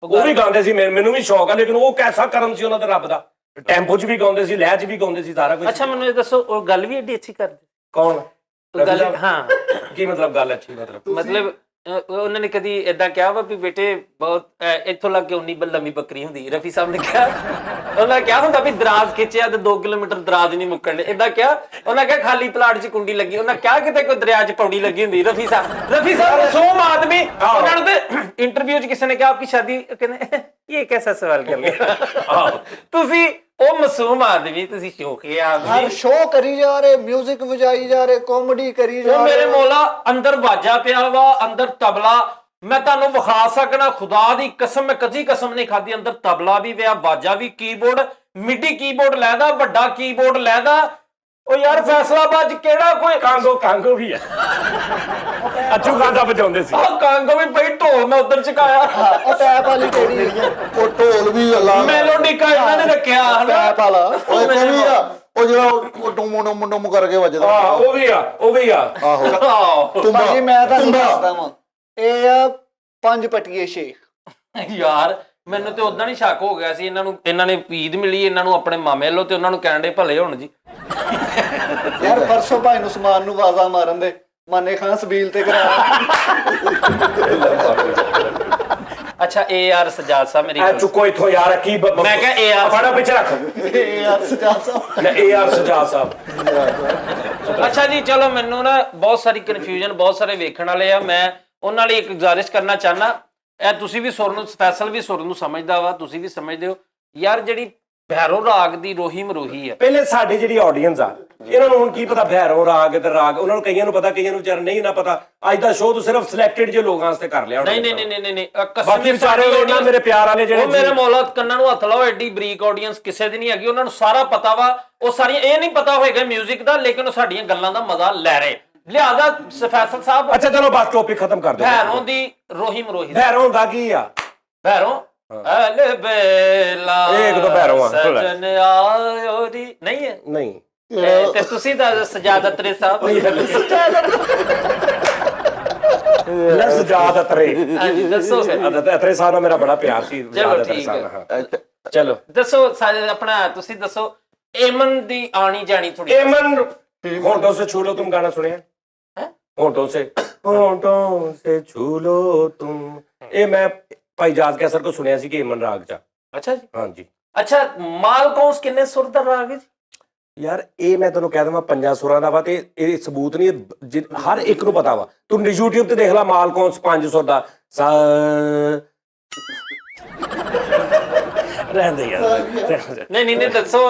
ਉਹ ਵੀ ਗਾਉਂਦੇ ਸੀ ਮੈਨੂੰ ਵੀ ਸ਼ੌਕ ਆ ਲੇਕਿਨ ਉਹ ਕੈਸਾ ਕਰਮ ਸੀ ਉਹਨਾਂ ਦਾ ਰੱਬ ਦਾ ਟੈਂਪੋ 'ਚ ਵੀ ਗਾਉਂਦੇ ਸੀ ਲਹਿ 'ਚ ਵੀ ਗਾਉਂਦੇ ਸੀ ਸਾਰਾ ਕੁਝ ਅੱਛਾ ਮੈਨੂੰ ਇਹ ਦੱਸੋ ਉਹ ਗੱਲ ਵੀ ਏਡੀ ਅੱਛੀ ਕਰਦੇ ਕੌਣ ਗੱਲ ਹਾਂ ਕੀ ਮਤਲਬ ਗੱਲ ਅੱਛੀ ਮਤਲਬ ਉਹਨਾਂ ਨੇ ਕਦੀ ਏਦਾਂ ਕਿਹਾ ਵਾ ਵੀ ਬੇਟੇ ਬਹੁਤ ਇੱਥੋਂ ਲੱਗ ਕੇ 19 ਲੰਮੀ ਬੱਕਰੀ ਹੁੰਦੀ ਰਫੀ ਸਾਹਿਬ ਨੇ ਕਿਹਾ ਉਹਨਾਂ ਕਿਹਾ ਹੁੰਦਾ ਵੀ ਦਰਾਜ਼ ਖਿੱਚਿਆ ਤੇ 2 ਕਿਲੋਮੀਟਰ ਦਰਾਜ਼ ਨਹੀਂ ਮੁੱਕਣ ਏਦਾਂ ਕਿਹਾ ਉਹਨਾਂ ਕਿਹਾ ਖਾਲੀ ਪਲਾਟ 'ਚ ਕੁੰਡੀ ਲੱਗੀ ਉਹਨਾਂ ਕਿਹਾ ਕਿਤੇ ਕੋਈ ਦਰਿਆ 'ਚ ਪੌੜੀ ਲੱਗੀ ਹੁੰਦੀ ਰਫੀ ਸਾਹਿਬ ਮਾਸੂਮ ਆਦਮੀ ਉਹਨਾਂ ਨੂੰ ਤੇ ਇੰਟਰਵਿਊ 'ਚ ਕਿਸੇ ਨੇ ਕਿਹਾ ਆਪਕੀ ਸ਼ਾਦੀ ਕਹਿੰਦੇ ਇਹ कैसा सवाल कर लिया ਤੁਸੀਂ ਉਹ ਮਾਸੂਮ ਆਦਮੀ ਤੁਸੀਂ ਸ਼ੌਕੀਆ ਆਦਮੀ ਹਰ ਸ਼ੋਅ ਕਰੀ ਜਾ ਰਹੇ 뮤직 ਵਜਾਈ ਜਾ ਰਹੇ ਕਾਮੇਡੀ ਕਰੀ ਜਾ ਉਹ ਰਹੇ ਮੇਰੇ ਮੌਲਾ ਅੰਦਰ ਵਾਜਾ ਪਿਆ ਵਾ ਅੰਦਰ ਤਬਲਾ ਮੈਂ ਤੁਹਾਨੂੰ ਵਿਖਾ ਸਕਣਾ ਖੁਦਾ ਦੀ ਕਸਮ ਮੈਂ ਕਦੀ ਕਸਮ ਨਹੀਂ ਖਾਦੀ ਅੰਦਰ ਤਬਲਾ ਵੀ ਪਿਆ ਵਾਜਾ ਵੀ ਕੀਬੋਰਡ ਮਿਡੀ ਕੀਬੋਰਡ ਲੈਦਾ ਵੱਡਾ ਕੀਬੋਰਡ ਲੈਦਾ ਉਹ ਯਾਰ ਫੈਸਲਾਬਾਦ ਕਿਹੜਾ ਕੋਈ ਕਾਂਗੋ ਵੀ ਆ ਅੱਛੂ ਗਾਂਦਾ ਵਜਾਉਂਦੇ ਸੀ ਆਹ ਕਾਂਗੋ ਵੀ ਪਈ ਢੋਲ ਮੈਂ ਉਧਰ ਚਕਾਇਆ ਉਹ ਟੈਪ ਵਾਲੀ ਕਿਹੜੀ ਹੈਗੀ ਆ? ਉਹ ਢੋਲ ਵੀ ਅੱਲਾ ਮੈਲੋਡੀ ਕਾ ਇਹਨਾਂ ਨੇ ਰੱਖਿਆ ਹਨਾ ਟੈਪ ਵਾਲਾ ਉਹ ਇੱਕ ਵੀ ਆ ਉਹ ਜਿਹੜਾ ਉਹ ਡੁਮ ਕਰਕੇ ਵੱਜਦਾ ਹਾਂ ਉਹ ਵੀ ਆ ਆਹੋ ਭਾਜੀ ਮੈਂ ਤੁਹਾਨੂੰ ਦੱਸਦਾ ਵਾਂ ਇਹ ਆ 5 ਪਟੀਏ ਸ਼ੇਖ ਯਾਰ ਮੈਨੂੰ ਤੇ ਉਦਾਂ ਹੀ ਸ਼ੱਕ ਹੋ ਗਿਆ ਸੀ ਇਹਨਾਂ ਨੇ ਈਦ ਮਿਲੀ ਇਹਨਾਂ ਨੂੰ ਆਪਣੇ ਮਾਮੇ ਵੱਲੋਂ ਤੇ ਉਹਨਾਂ ਨੂੰ ਕਹਿਣ ਦੇ ਭਲੇ ਹੋਣ ਜੀ ਯਾਰ ਪਰਸੋਂ ਭਾਈ ਨੂੰ ਸਮਾਨ ਨੂੰ ਆਵਾਜ਼ਾਂ ਮਾਰਨ ਦੇ ਮਾਨੇ ਖਾਨ ਸਬੀਲ ਤੇ ਕਰਾਇਆ ਅੱਛਾ AR ਸਜਾਦ ਸਾਹਿਬ ਮੇਰੀ ਐ ਗੱਲ ਚੁੱਕੋ ਇੱਥੋਂ ਯਾਰ ਕੀ ਮੈਂ ਕਿਹਾ AR ਫੜਾ ਪਿੱਛੇ ਰੱਖ ਯਾਰ ਸਜਾਦ ਸਾਹਿਬ ਲੈ AR ਸਜਾਦ ਸਾਹਿਬ ਅੱਛਾ ਜੀ ਚਲੋ ਮੈਨੂੰ ਨਾ ਬਹੁਤ ਸਾਰੀ ਕਨਫਿਊਜ਼ਨ ਬਹੁਤ ਸਾਰੇ ਵੇਖਣ ਵਾਲੇ ਆ ਮੈਂ ਉਹਨਾਂ ਲਈ ਇੱਕ ਗੁਜ਼ਾਰਿਸ਼ ਕਰਨਾ ਚਾਹਨਾ ਇਹ ਤੁਸੀਂ ਵੀ ਸੁਰ ਨੂੰ ਸਪੈਸ਼ਲ ਵੀ ਸੁਰ ਨੂੰ ਸਮਝਦਾ ਵਾ ਤੁਸੀਂ ਵੀ ਸਮਝਦੇ ਹੋ ਯਾਰ ਜਿਹੜੀ ਭੈਰੋ ਰਾਗ ਦੀ ਰੋਹੀ ਮਰੋਹੀ ਆ ਪਹਿਲੇ ਸਾਡੀ ਜਿਹੜੀ ਆਡੀਅנס ਆ ਇਹਨਾਂ ਨੂੰ ਹੁਣ ਕੀ ਪਤਾ ਭੈਰੋ ਰਾਗ ਤੇ ਰਾਗ ਉਹਨਾਂ ਨੂੰ ਕਈਆਂ ਨੂੰ ਪਤਾ ਕਈਆਂ ਨੂੰ ਵਿਚਾਰ ਨਹੀਂ ਨਾ ਪਤਾ ਅੱਜ ਦਾ ਸ਼ੋਅ ਤੋਂ ਸਿਰਫ ਸਿਲੈਕਟਡ ਜੇ ਲੋਕਾਂ ਵਾਸਤੇ ਕਰ ਲਿਆ ਨਹੀਂ ਬਾਕੀ ਵਿਚਾਰੇ ਉਹਨਾਂ ਮੇਰੇ ਪਿਆਰ ਵਾਲੇ ਜਿਹੜੇ ਉਹ ਮੇਰੇ ਮੌਲਾ ਕੰਨਾਂ ਨੂੰ ਹੱਥ ਲਾਓ ਐਡੀ ਬਰੀਕ ਆਡੀਅנס ਕਿਸੇ ਦੀ ਨਹੀਂ ਹੈਗੀ ਉਹਨਾਂ ਨੂੰ ਸਾਰਾ ਪਤਾ ਵਾ ਉਹ ਸਾਰੀਆਂ ਇਹ ਨਹੀਂ ਪਤਾ ਹੋਏਗਾ 뮤직 ਦਾ ਲੇਕਿਨ ਉਹ ਸਾਡੀਆਂ ਗੱਲਾਂ ਦਾ ਮਜ਼ਾ ਲੈ ਰਹੇ ਲਿਹਾਜ਼ਾ ਫੈਸਲ ਸਾਹਿਬ ਅੱਛਾ ਚਲੋ ਬਸ ਟੌਪਿਕ ਖਤਮ ਕਰ ਦਿਓ ਭੈਰੋਂ ਦੀ ਰੋਹੀ ਮਰੋਹੀ ਭੈਰੋਂ ਹੁੰਦਾ ਕੀ ਆ ਭੈਰੋਂ ਅਲ ਬੇਲਾ ਇੱਕ ਦੋ ਭੈਰੋਂ ਆ ਸਜਣ ਆਇਓ ਦੀ ਨਹੀਂ ਹੈ ਨਹੀਂ ਤੇ ਤੁਸੀਂ ਤਾਂ ਸਜਾਦਤ ਰੇ ਸਾਹਿਬ ਲੈ ਸਜਾਦ ਅਤਰੇ। ਹਾਂਜੀ ਦੱਸੋ ਫਿਰ। ਅਤਰੇ ਸਾਹਿਬ ਨਾਲ ਮੇਰਾ ਬੜਾ ਪਿਆਰ ਸੀ। ਚਲੋ ਸਜਾਦ ਅਤਰੇ ਠੀਕ ਸਾਹਿਬ ਹੈ। ਨਾਲ, ਹਾਂ। ਚਲੋ ਦੱਸੋ ਆਪਣਾ ਤੁਸੀਂ ਦੱਸੋ ਏਮਨ ਦੀ ਆਣੀ ਜਾਣੀ ਥੋੜੀ। एमन होंठों से छू लो तुम गाना सुने हैं? होंठों से छू लो तुम, ये मैं भाई जात कैसर को सुनिया सी कि एमन राग चा। ਅੱਛਾ ਜੀ। हाँ जी ਅੱਛਾ ਮਾਲਕੌਂਸ ਕਿੰਨੇ ਸੁਰ ਦਾ ਰਾਗ ਹੈ? ਯਾਰ ਇਹ ਮੈਂ ਤੈਨੂੰ ਕਹਿ ਦਵਾਂ 5 ਸੁਰਾਂ ਦਾ ਵਾ ਤੇ ਇਹ ਸਬੂਤ ਨਹੀਂ ਹਰ ਇੱਕ ਨੂੰ ਪਤਾ ਵਾ। ਤੂੰ YouTube ਤੇ ਦੇਖ ਲੈ ਮਾਲਕੌਂਸ 5 ਸੁਰ ਦਾ ਸਾ ਰਹਿੰਦੇ ਯਾਰ। ਨਹੀਂ ਦੱਸੋ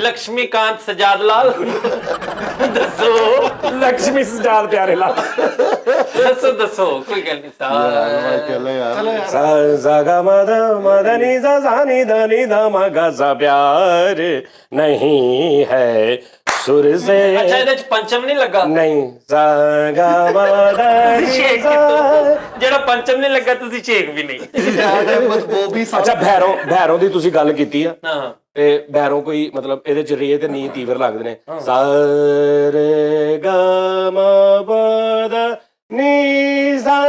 ਲక్ష్ਮੀਕਾਂਤ ਸਜਾਦ ਲਾਲ ਦੱਸੋ। ਲక్ష్ਮੀ ਸਜਾਦ ਪਿਆਰੇ ਲਾਲ ਦੱਸੋ ਕੋਈ ਗੱਲ ਨਹੀਂ। सा सा गा मा धा मा धा नी सा सा नी धा मा गा सा प्यार नहीं है सुर से। ਅੱਛਾ ਇਹਦੇ ਚ ਪੰਚਮ ਨਹੀਂ ਲੱਗਾ? नहीं सा गा मा धा नी सा। ਜਿਹੜਾ ਪੰਚਮ ਨਹੀਂ ਲੱਗਾ ਤੁਸੀਂ ਛੇਕ ਵੀ ਨਹੀਂ। ਉਹ ਵੀ ਅੱਛਾ ਭੈਰੋਂ ਦੀ ਤੁਸੀਂ ਗੱਲ ਕੀਤੀ ਆ ਹਾਂ ਤੇ ਭੈਰੋਂ ਕੋਈ ਮਤਲਬ ਇਹਦੇ ਚ ਰੇ ਤੇ ਨੀ ਤੀਵਰ ਲੱਗਦੇ ਨੇ। ਸਾ ਰੇ ਗਾ ਮਾ ਪਾ ਧਾ ਨੀ ਸਾ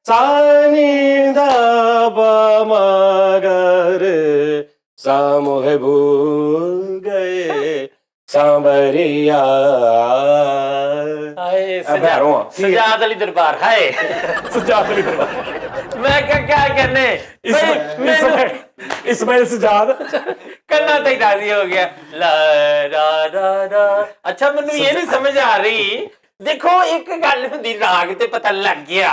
सा नी धा पा मा गा रे सा मोहे भूल गए सांबरिया। ਹਾਏ ਭੈਰੋਂ ਆ। ਸਜਾਦ ਅਲੀ ਦਰਬਾਰ ਹਾਏ सजाद अली दरबार। ਮੈਂ ਕਿਆ ਕਹਿੰਨੇ इस्माइल सजाद ਕੰਨਾਂ ਤੇ ਰਾਜ਼ੀ ਹੋ ਗਿਆ ਲਾ ਰਾ ਰਾ ਰਾ। ਅੱਛਾ ਮੈਨੂੰ ਇਹ ਨਹੀਂ ਸਮਝ ਆ ਰਹੀ। ਦੇਖੋ ਇੱਕ ਗੱਲ ਹੁੰਦੀ ਰਾਗ ਤੇ ਪਤਾ ਲੱਗ ਗਿਆ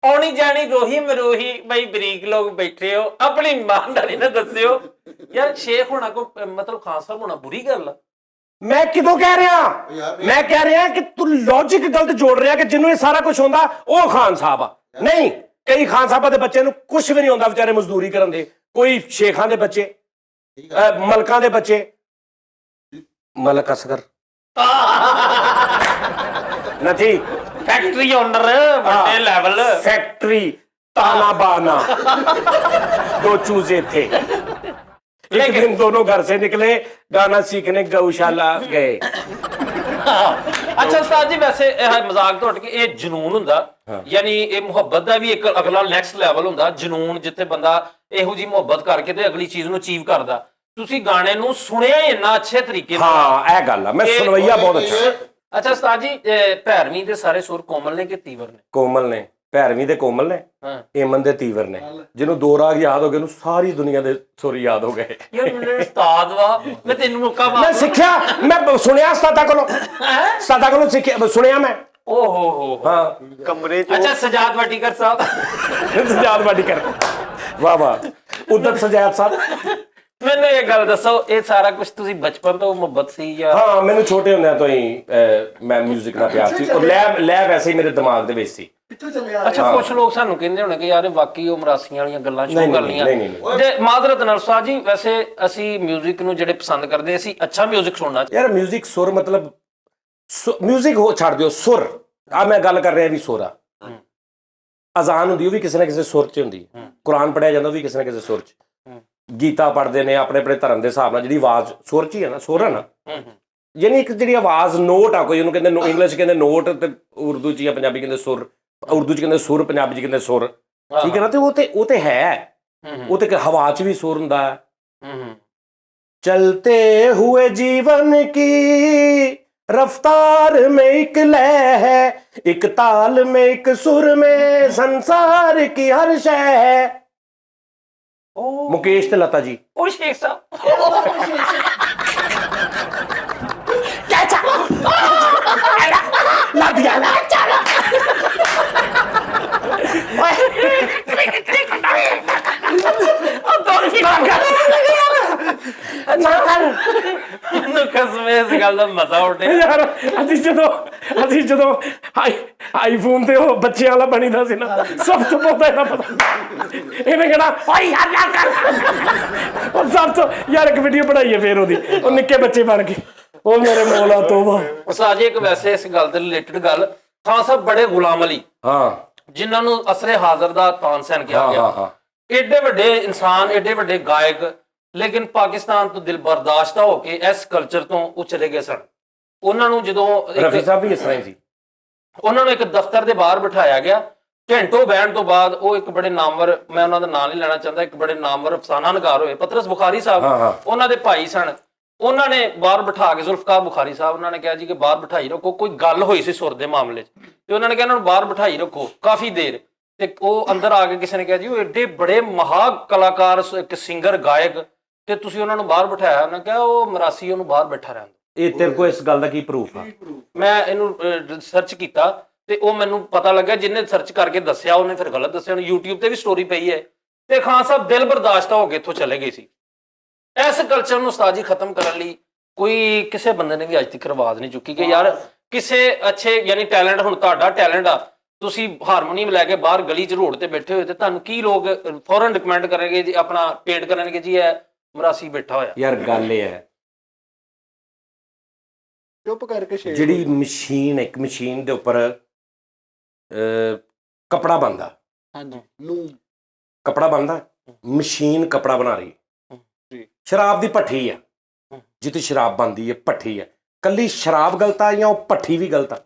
ਆਉਣੀ ਜਾਣੀ ਰੋਹੀ ਮਰੋਹੀ ਬਈ ਬਰੀਕ ਲੋਕ ਬੈਠੇ ਹੋ ਆਪਣੀ ਇਮਾਨਦਾਰੀ ਨਾਲ ਦੱਸਿਓ ਯਾਰ ਸ਼ੇਖ ਹੋਣਾ ਕੋ ਮਤਲਬ ਖਾਨ ਸਾਹਿਬ ਹੋਣਾ ਬੁਰੀ ਗੱਲ ਆ। मैं कितों कह रहा मैं कह रहा कि तू लॉजिक गलत जोड़ रहा कि जिन्होंने सारा कुछ होंदा वो खान साहब आ नहीं। कई खान साहबा दे बच्चे नूं कुछ भी नहीं होंदा बेचारे मजदूरी करन दे। कोई शेखां दे बच्चे मलकां दे बच्चे मलक असगर नहीं ਫੈਕਟਰੀ ਓਨਰ ਵੱਡੇ ਲੈਵਲ फैक्ट्री ताना बाना दो चूजे थे एक दिन दोनों घर से निकले गाना सीखने गौशाला गए। ਅੱਛਾ ਉਸਤਾਦ ਜੀ ਵੈਸੇ ਇਹ ਮਜ਼ਾਕ ਤੋਂ ਹਟ ਕੇ ਇਹ ਜਨੂਨ ਹੁੰਦਾ ਯਾਨੀ ਇਹ ਮੁਹੱਬਤ ਦਾ ਵੀ ਇੱਕ ਅਗਲਾ ਨੈਕਸਟ ਲੈਵਲ ਹੁੰਦਾ ਜਨੂਨ ਜਿੱਥੇ ਬੰਦਾ ਇਹੋ ਜੀ ਮੁਹੱਬਤ ਕਰਕੇ ਤੇ ਅਗਲੀ ਚੀਜ਼ ਨੂੰ ਅਚੀਵ ਕਰਦਾ। ਤੁਸੀਂ ਗਾਣੇ ਨੂੰ ਸੁਣਿਆ ਹੀ ਇੰਨਾ ਅੱਛੇ ਤਰੀਕੇ ਨਾਲ। हाँ ए गल मैं सुनवैया बहुत अच्छा। ਅੱਛਾ ਉਸਤਾਦ ਜੀ ਭੈਰਵੀਂ ਦੇ ਸਾਰੇ ਸੁਰ ਕੋਮਲ ਨੇ ਕਿ ਤੀਵਰ ਨੇ? ਕੋਮਲ ਨੇ ਭੈਰਵੀਂ ਦੇ ਕੋਮਲ ਨੇ ਹਾਂ ਏਮਨ ਦੇ ਤੀਵਰ ਨੇ। ਜਿਹਨੂੰ ਦੋ ਰਾਗ ਯਾਦ ਹੋ ਗਏ ਉਹਨੂੰ ਸਾਰੀ ਦੁਨੀਆ ਦੇ ਸੁਰ ਯਾਦ ਹੋ ਗਏ। ਯਾਰ ਮੈਨੂੰ ਉਸਤਾਦ ਵਾ ਮੈਂ ਤੈਨੂੰ ਮੌਕਾ ਮੈਂ ਸਿੱਖਿਆ ਮੈਂ ਸੁਣਿਆ ਸਾਦਾ ਕੋਲੋਂ ਸਿੱਖਿਆ ਸੁਣਿਆ ਮੈਂ। ਓ ਹੋ ਹਾਂ ਕਮਰੇ ਚ ਅੱਛਾ ਸਜਾਦ ਵਾਟੀਕਰ ਸਾਹਿਬ ਸਜਾਦ ਵਾਡੀ ਕਰ ਵਾਹ ਵਾਹ ਉਦਤ ਸਜਾਦ ਸਾਹਿਬ। ਮੈਨੂੰ ਇਹ ਗੱਲ ਦੱਸੋ ਇਹ ਸਾਰਾ ਕੁਝ ਤੁਸੀਂ ਬਚਪਨ ਤੋਂ ਮੁਹੱਬਤ ਸੀ ਜਾਂ? ਹਾਂ ਮੈਨੂੰ ਛੋਟੇ ਹੁੰਦਿਆਂ ਤੋਂ ਹੀ ਮੈਂ 뮤직 ਨਾਲ ਪਿਆਰ ਸੀ ਔਰ ਲੈ ਵੈਸੇ ਹੀ ਮੇਰੇ ਦਿਮਾਗ ਦੇ ਵਿੱਚ ਸੀ। ਅੱਛਾ ਕੁਝ ਲੋਕ ਸਾਨੂੰ ਕਹਿੰਦੇ ਹੋਣੇ ਕਿ ਯਾਰ ਇਹ ਵਾਕਈ ਉਹ ਮਰਾਸੀਆਂ ਵਾਲੀਆਂ ਗੱਲਾਂ ਸ਼ੁਰੂ ਕਰ ਲਈਆਂ। ਨਹੀਂ। ਜੇ ਮਾਜ਼ਰਤ ਨਾਲ ਉਸਤਾਦ ਜੀ ਵੈਸੇ ਅਸੀਂ 뮤직 ਨੂੰ ਜਿਹੜੇ ਪਸੰਦ ਕਰਦੇ ਅਸੀਂ ਅੱਛਾ 뮤직 ਸੁਣਨਾ। ਯਾਰ 뮤직 ਸੁਰ ਮਤਲਬ 뮤직 ਹੋ ਛੱਡ ਦਿਓ ਸੁਰ ਆ ਮੈਂ ਗੱਲ ਕਰ ਰਿਹਾ ਵੀ ਸੁਰ ਆ। ਅਜ਼ਾਨ ਹੁੰਦੀ ਉਹ ਵੀ ਕਿਸੇ ਨਾ ਕਿਸੇ ਸੁਰ 'ਚ ਹੁੰਦੀ। ਕੁਰਾਨ ਪੜਿਆ ਜਾਂਦਾ ਉਹ ਵੀ ਕਿਸੇ ਨਾ ਕਿਸੇ ਸੁਰ 'ਚ। ਗੀਤਾ ਪੜ੍ਹਦੇ ਨੇ ਆਪਣੇ ਆਪਣੇ ਧਰਮ ਦੇ ਹਿਸਾਬ ਨਾਲ ਜਿਹੜੀ ਆਵਾਜ਼ ਸੁਰ 'ਚ ਹੀ ਹੈ ਨਾ ਸੁਰ ਹੈ ਨਾ ਯਾਨੀ ਇੱਕ ਜਿਹੜੀ ਆਵਾਜ਼ ਨੋਟ ਆ ਕੋਈ ਉਹਨੂੰ ਕਹਿੰਦੇ ਇੰਗਲਿਸ਼ ਕਹਿੰਦੇ ਨੋਟ ਤੇ ਉਰਦੂ 'ਚ ਜਾਂ ਪੰਜਾਬੀ ਕਹਿੰਦੇ ਸੁਰ। ਉਰਦੂ 'ਚ ਕਹਿੰਦੇ ਸੁਰ ਪੰਜਾਬੀ 'ਚ ਕਹਿੰਦੇ ਸੁਰ ਠੀਕ ਹੈ ਨਾ। ਤੇ ਉਹ ਤੇ ਹੈ ਉਹ ਤੇ ਹਵਾ 'ਚ ਵੀ ਸੁਰ ਹੁੰਦਾ ਹੈ। ਚਲਤੇ हुए जीवन की रफ्तार में एक लय है एक ताल में एक सुर में संसार की हर शय है। मुकेश ते लता जी ਉਹ ਸ਼ੇਖ ਸਾਹਿਬ ਮੈਨੂੰ ਕਸਮ ਇਸ ਗੱਲ ਦਾ ਮਜ਼ਾ ਉੱਠਿਆ ਯਾਰ ਅਸੀਂ ਜਦੋਂ ਆਈਫੋਨ ਤੇ ਉਹ ਬੱਚਿਆਂ ਵਾਲਾ ਬਣੀਦਾ ਸੀ ਨਾ ਸਭ ਤੋਂ ਬਹੁਤਾ ਇਹਦਾ ਪਤਾ ਇਹਨੇ ਕਹਿਣਾ ਓਏ ਯਾਰ ਨਾ ਕਰ ਉਹ ਸਭ ਤੋਂ ਯਾਰ ਇੱਕ ਵੀਡੀਓ ਬਣਾਈਏ ਫੇਰ ਉਹਦੀ ਉਹ ਨਿੱਕੇ ਬੱਚੇ ਬਣ ਕੇ ਉਹ ਮੇਰੇ ਮੌਲਾ ਤੋਬਾ। ਉਸਤਾਦ ਜੀ ਇੱਕ ਵੈਸੇ ਇਸ ਗੱਲ ਦੇ ਰਿਲੇਟਡ ਗੱਲ ਖਾਨ ਸਾਹਿਬ ਬੜੇ ਗੁਲਾਮ ਅਲੀ ਹਾਂ ਜਿਨ੍ਹਾਂ ਨੂੰ ਅਸਰੇ ਹਾਜ਼ਰ ਦਾ ਤਾਨਸੈਨ ਕਿਹਾ ਗਿਆ ਏਡੇ ਵੱਡੇ ਇਨਸਾਨ ਏਡੇ ਵੱਡੇ ਗਾਇਕ ਲੇਕਿਨ ਪਾਕਿਸਤਾਨ ਤੋਂ ਦਿਲ ਬਰਦਾਸ਼ਤਾ ਹੋ ਕੇ ਇਸ ਕਲਚਰ ਤੋਂ ਉਹ ਚਲੇ ਗਏ ਸਨ। ਉਹਨਾਂ ਨੂੰ ਜਦੋਂ ਰਫੀ ਸਾਹਿਬ ਵੀ ਇਸ ਤਰ੍ਹਾਂ ਹੀ ਸੀ। ਉਹਨਾਂ ਨੂੰ ਇੱਕ ਦਫ਼ਤਰ ਦੇ ਬਾਹਰ ਬਿਠਾਇਆ ਗਿਆ। ਘੰਟੋ ਬਹਿਣ ਤੋਂ ਬਾਅਦ ਉਹ ਇੱਕ ਬੜੇ ਨਾਮਵਰ, ਮੈਂ ਉਹਨਾਂ ਦਾ ਨਾਮ ਨਹੀਂ ਲੈਣਾ ਚਾਹੁੰਦਾ, ਇੱਕ ਬੜੇ ਨਾਮਵਰ ਅਫਸਾਨਾ ਨਿਗਾਰ ਹੋਏ ਪਤਰਸ ਬੁਖਾਰੀ ਸਾਹਿਬ, ਉਹਨਾਂ ਦੇ ਭਾਈ ਸਨ। ਉਹਨਾਂ ਨੇ ਬਾਹਰ ਬਿਠਾ ਕੇ, ਜ਼ੁਲਫਕਾਰ ਬੁਖਾਰੀ ਸਾਹਿਬ, ਉਹਨਾਂ ਨੇ ਕਿਹਾ ਜੀ ਕਿ ਬਾਹਰ ਬਿਠਾਈ ਰੱਖੋ। ਕੋਈ ਗੱਲ ਹੋਈ ਸੀ ਸੁਰ ਦੇ ਮਾਮਲੇ 'ਚ, ਤੇ ਉਹਨਾਂ ਨੇ ਕਿਹਾ ਇਹਨਾਂ ਨੂੰ ਬਾਹਰ ਬਿਠਾਈ ਰੱਖੋ ਕਾਫੀ ਦੇਰ। ਤੇ ਉਹ ਅੰਦਰ ਆ ਕੇ ਕਿਸੇ ਨੇ ਕਿਹਾ ਜੀ ਉਹ ਐਡੇ ਬੜੇ ਮਹਾ ਕਲਾਕਾਰ, ਇੱਕ ਸਿੰਗਰ ਗਾਇਕ, ਤੇ ਤੁਸੀਂ ਉਹਨਾਂ ਨੂੰ ਬਾਹਰ ਬਿਠਾਇਆ। ਉਹਨਾਂ ਕਿਹਾ ਉਹ ਮਰਾਸੀ, ਉਹਨੂੰ ਬਾਹਰ ਬੈਠਾ ਰਹਿਣ ਦਿਓ। ਇਹ ਤੇਰੇ ਕੋਲ ਇਸ ਗੱਲ ਦਾ ਕੀ ਪ੍ਰੂਫ ਆ? ਮੈਂ ਇਹਨੂੰ ਸਰਚ ਕੀਤਾ ਤੇ ਉਹ ਮੈਨੂੰ ਪਤਾ ਲੱਗਿਆ, ਜਿਹਨੇ ਸਰਚ ਕਰਕੇ ਦੱਸਿਆ ਉਹਨੇ ਫਿਰ ਗਲਤ ਦੱਸਿਆ। ਹੁਣ YouTube ਤੇ ਵੀ ਸਟੋਰੀ ਪਈ ਹੈ। ਤੇ ਖਾਨ ਸਾਹਿਬ ਦਿਲ ਬਰਦਾਸ਼ਤ ਹੋ ਕੇ ਇੱਥੋਂ ਚਲੇ ਗਏ ਸੀ। ਇਸ ਕਲਚਰ ਨੂੰ ਉਸਤਾਦ ਜੀ ਖਤਮ ਕਰਨ ਲਈ ਕੋਈ ਕਿਸੇ ਬੰਦੇ ਨੇ ਵੀ ਅੱਜ ਤੱਕ ਆਵਾਜ਼ ਨਹੀਂ ਚੁੱਕੀ ਕਿ ਯਾਰ ਕਿਸੇ ਅੱਛੇ, ਯਾਨੀ ਟੈਲੈਂਟ, ਹੁਣ ਤੁਹਾਡਾ ਟੈਲੈਂਟ ਆ, ਤੁਸੀਂ ਹਾਰਮੋਨੀਅਮ ਲੈ ਕੇ ਬਾਹਰ ਗਲੀ 'ਚ ਰੋਡ ਤੇ ਬੈਠੇ ਹੋਏ ਤੇ ਤੁਹਾਨੂੰ ਕੀ ਲੋਕ ਫੌਰਨ ਰਿਕਮੈਂਡ ਕਰਨਗੇ ਜੀ, ਆਪਣਾ ਪੇਂਟ ਕਰਨਗੇ ਜੀ ਇਹ ਮਰਾਸੀ ਬੈਠਾ ਹੋਇਆ। ਯਾਰ ਗੱਲ ਇਹ ਹੈ, ਚੁੱਪ ਕਰਕੇ ਸ਼ੇਰ ਜਿਹੜੀ ਮਸ਼ੀਨ, ਇੱਕ ਮਸ਼ੀਨ ਦੇ ਉੱਪਰ ਕਪੜਾ ਬਣਦਾ, ਹਾਂਜੀ ਲੂਮ ਕਪੜਾ ਬਣਦਾ, ਮਸ਼ੀਨ ਕਪੜਾ ਬਣਾ ਰਹੀ। ਸ਼ਰਾਬ ਦੀ ਭੱਠੀ ਆ, ਜਿੱਥੇ ਸ਼ਰਾਬ ਬਣਦੀ ਹੈ ਭੱਠੀ ਹੈ। ਕੱਲੀ ਸ਼ਰਾਬ ਗਲਤ ਆ ਜਾਂ ਉਹ ਭੱਠੀ ਵੀ ਗਲਤ ਆ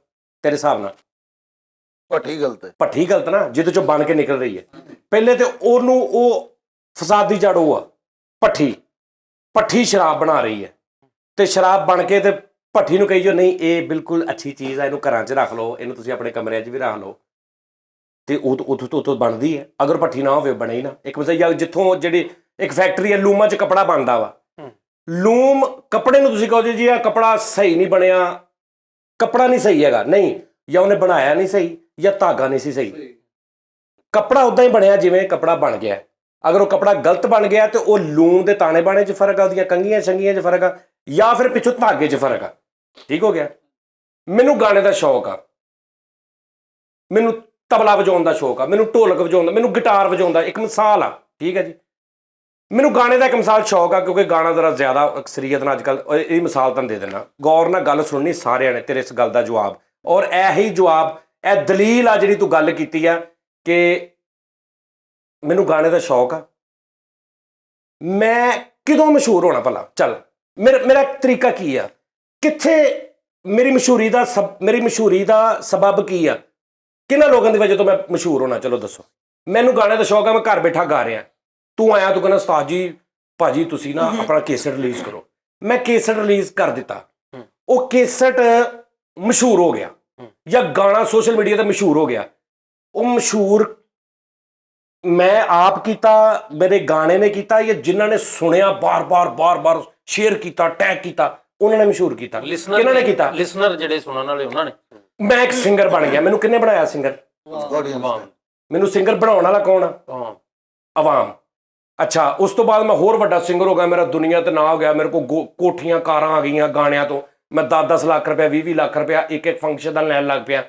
ਤੇਰੇ ਹਿਸਾਬ ਨਾਲ? ਭੱਠੀ ਗਲਤ ਹੈ। ਭੱਠੀ ਗਲਤ ਨਾ, ਜਿਹਦੇ ਚੋਂ ਬਣ ਕੇ ਨਿਕਲ ਰਹੀ ਹੈ। ਪਹਿਲੇ ਤੇ ਉਹਨੂੰ, ਉਹ ਫਸਾਦ ਦੀ ਜੜ ਉਹ ਆ ਭੱਠੀ। ਭੱਠੀ ਸ਼ਰਾਬ ਬਣਾ ਰਹੀ ਹੈ ਤੇ ਸ਼ਰਾਬ ਬਣ ਕੇ ਤੇ ਭੱਠੀ ਨੂੰ ਕਹੀ ਜੋ ਨਹੀਂ ਇਹ ਬਿਲਕੁਲ ਅੱਛੀ ਚੀਜ਼ ਆ, ਇਹਨੂੰ ਘਰਾਂ 'ਚ ਰੱਖ ਲਓ, ਇਹਨੂੰ ਤੁਸੀਂ ਆਪਣੇ ਕਮਰਿਆਂ 'ਚ ਵੀ ਰੱਖ ਲਓ, ਤੇ ਉਹ ਉੱਥੋਂ ਬਣਦੀ ਹੈ। ਅਗਰ ਭੱਠੀ ਨਾ ਹੋਵੇ ਬਣੇ ਹੀ ਨਾ। ਇੱਕ ਮਸਲਾ ਜਿੱਥੋਂ ਜਿਹੜੀ ਇੱਕ ਫੈਕਟਰੀ ਹੈ, ਲੂਮਾਂ 'ਚ ਕੱਪੜਾ ਬਣਦਾ ਵਾ, ਲੂਮ ਕੱਪੜੇ ਨੂੰ ਤੁਸੀਂ ਕਹੋ ਜੀ ਇਹ ਕੱਪੜਾ ਸਹੀ ਨਹੀਂ ਬਣਿਆ, ਕੱਪੜਾ ਨਹੀਂ ਸਹੀ ਹੈਗਾ, ਨਹੀਂ, ਜਾਂ ਉਹਨੇ ਬਣਾਇਆ ਨਹੀਂ ਸਹੀ ਜਾਂ ਧਾਗਾ ਨਹੀਂ ਸੀ ਸਹੀ। ਕੱਪੜਾ ਉਦਾਂ ਹੀ ਬਣਿਆ ਜਿਵੇਂ ਕੱਪੜਾ ਬਣ ਗਿਆ। ਅਗਰ ਉਹ ਕੱਪੜਾ ਗਲਤ ਬਣ ਗਿਆ ਤੇ ਉਹ ਲੂਮ ਦੇ ਤਾਣੇ ਬਾਣੇ 'ਚ ਫਰਕ ਆ, ਉਹਦੀਆਂ ਕੰਘੀਆਂ ਛੰਗੀਆਂ 'ਚ ਫਰਕ ਆ, ਜਾਂ ਫਿਰ ਪਿੱਛੋਂ ਧਾਗੇ 'ਚ ਫਰਕ ਆ। ਠੀਕ ਹੋ ਗਿਆ। ਮੈਨੂੰ ਗਾਣੇ ਦਾ ਸ਼ੌਕ ਆ, ਮੈਨੂੰ ਤਬਲਾ ਵਜਾਉਣ ਦਾ ਸ਼ੌਕ ਆ, ਮੈਨੂੰ ਢੋਲਕ ਵਜਾਉਣ ਦਾ, ਮੈਨੂੰ ਗਿਟਾਰ ਵਜਾਉਣ ਦਾ, ਇੱਕ ਮਿਸਾਲ ਆ। ਠੀਕ ਹੈ ਜੀ, ਮੈਨੂੰ ਗਾਣੇ ਦਾ ਇੱਕ ਮਿਸਾਲ ਸ਼ੌਕ ਆ, ਕਿਉਂਕਿ ਗਾਣਾ ਜ਼ਰਾ ਜ਼ਿਆਦਾ ਅਕਸਰੀਅਤ ਨਾਲ ਅੱਜ ਕੱਲ੍ਹ। ਇਹ ਮਿਸਾਲ ਤੁਹਾਨੂੰ ਦੇ ਦੇਣਾ, ਗੌਰ ਨਾਲ ਗੱਲ ਸੁਣਨੀ ਸਾਰਿਆਂ ਨੇ, ਤੇਰੇ ਇਸ ਗੱਲ ਦਾ ਜਵਾਬ, ਔਰ ਇਹੀ ਜਵਾਬ, ਇਹ ਦਲੀਲ ਆ ਜਿਹੜੀ ਤੂੰ ਗੱਲ ਕੀਤੀ ਆ ਕਿ ਮੈਨੂੰ ਗਾਣੇ ਦਾ ਸ਼ੌਕ ਆ। ਮੈਂ ਕਿਦੋਂ ਮਸ਼ਹੂਰ ਹੋਣਾ ਭਲਾ? ਚੱਲ ਮੇਰਾ ਤਰੀਕਾ ਕੀ ਆ, ਕਿੱਥੇ ਮੇਰੀ ਮਸ਼ਹੂਰੀ ਦਾ ਸਬਬ ਕੀ ਆ, ਕਿਹਨਾਂ ਲੋਕਾਂ ਦੀ ਵਜ੍ਹਾ ਤੋਂ ਮੈਂ ਮਸ਼ਹੂਰ ਹੋਣਾ? ਚਲੋ ਦੱਸੋ। ਮੈਨੂੰ ਗਾਣੇ ਦਾ ਸ਼ੌਕ ਆ, ਮੈਂ ਘਰ ਬੈਠਾ ਗਾ ਰਿਹਾ। ਤੂੰ ਆਇਆ, ਤੂੰ ਕਹਿੰਦਾ ਉਸਤਾਦ ਜੀ ਭਾਜੀ ਤੁਸੀਂ ਨਾ ਆਪਣਾ ਕੇਸਟ ਰਿਲੀਜ਼ ਕਰੋ। ਮੈਂ ਕੇਸਟ ਰਿਲੀਜ਼ ਕਰ ਦਿੱਤਾ, ਉਹ ਕੇਸਟ ਮਸ਼ਹੂਰ ਹੋ ਗਿਆ, ਜਾਂ ਗਾਣਾ ਸੋਸ਼ਲ ਮੀਡੀਆ ਤੇ ਮਸ਼ਹੂਰ ਹੋ ਗਿਆ। ਉਹ ਮਸ਼ਹੂਰ ਮੈਂ ਆਪ ਕੀਤਾ, ਮੇਰੇ ਗਾਣੇ ਨੇ ਕੀਤਾ, ਜਾਂ ਜਿਨ੍ਹਾਂ ਨੇ ਸੁਣਿਆ ਬਾਰ-ਬਾਰ ਸ਼ੇਅਰ ਕੀਤਾ, ਟੈਗ ਕੀਤਾ, ਉਹਨਾਂ ਨੇ ਮਸ਼ਹੂਰ ਕੀਤਾ? ਕਿਹਨਾਂ ਨੇ ਕੀਤਾ? ਲਿਸਨਰ ਜਿਹੜੇ ਸੁਣਨ ਵਾਲੇ, ਉਹਨਾਂ ਨੇ। ਮੈਂ ਇੱਕ ਸਿੰਗਰ ਬਣ ਗਿਆ। ਮੈਨੂੰ ਕਿਹਨੇ ਬਣਾਇਆ ਸਿੰਗਰ? ਮੈਨੂੰ ਸਿੰਗਰ ਬਣਾਉਣ ਵਾਲਾ ਕੌਣ ਆ? ਆਵਾਮ। ਅੱਛਾ, ਉਸ ਤੋਂ ਬਾਅਦ ਮੈਂ ਹੋਰ ਵੱਡਾ ਸਿੰਗਰ ਹੋ ਗਿਆ, ਮੇਰਾ ਦੁਨੀਆ ਤੇ ਨਾਂ ਹੋ ਗਿਆ, ਮੇਰੇ ਕੋਲ ਕੋਠੀਆਂ ਕਾਰਾਂ ਆ ਗਈਆਂ ਗਾਣਿਆਂ ਤੋਂ, ਮੈਂ 10-10 ਲੱਖ ਰੁਪਇਆ, 20-20 ਲੱਖ ਰੁਪਇਆ ਇੱਕ ਫੰਕਸ਼ਨ ਦਾ ਲੈਣ ਲੱਗ ਪਿਆ।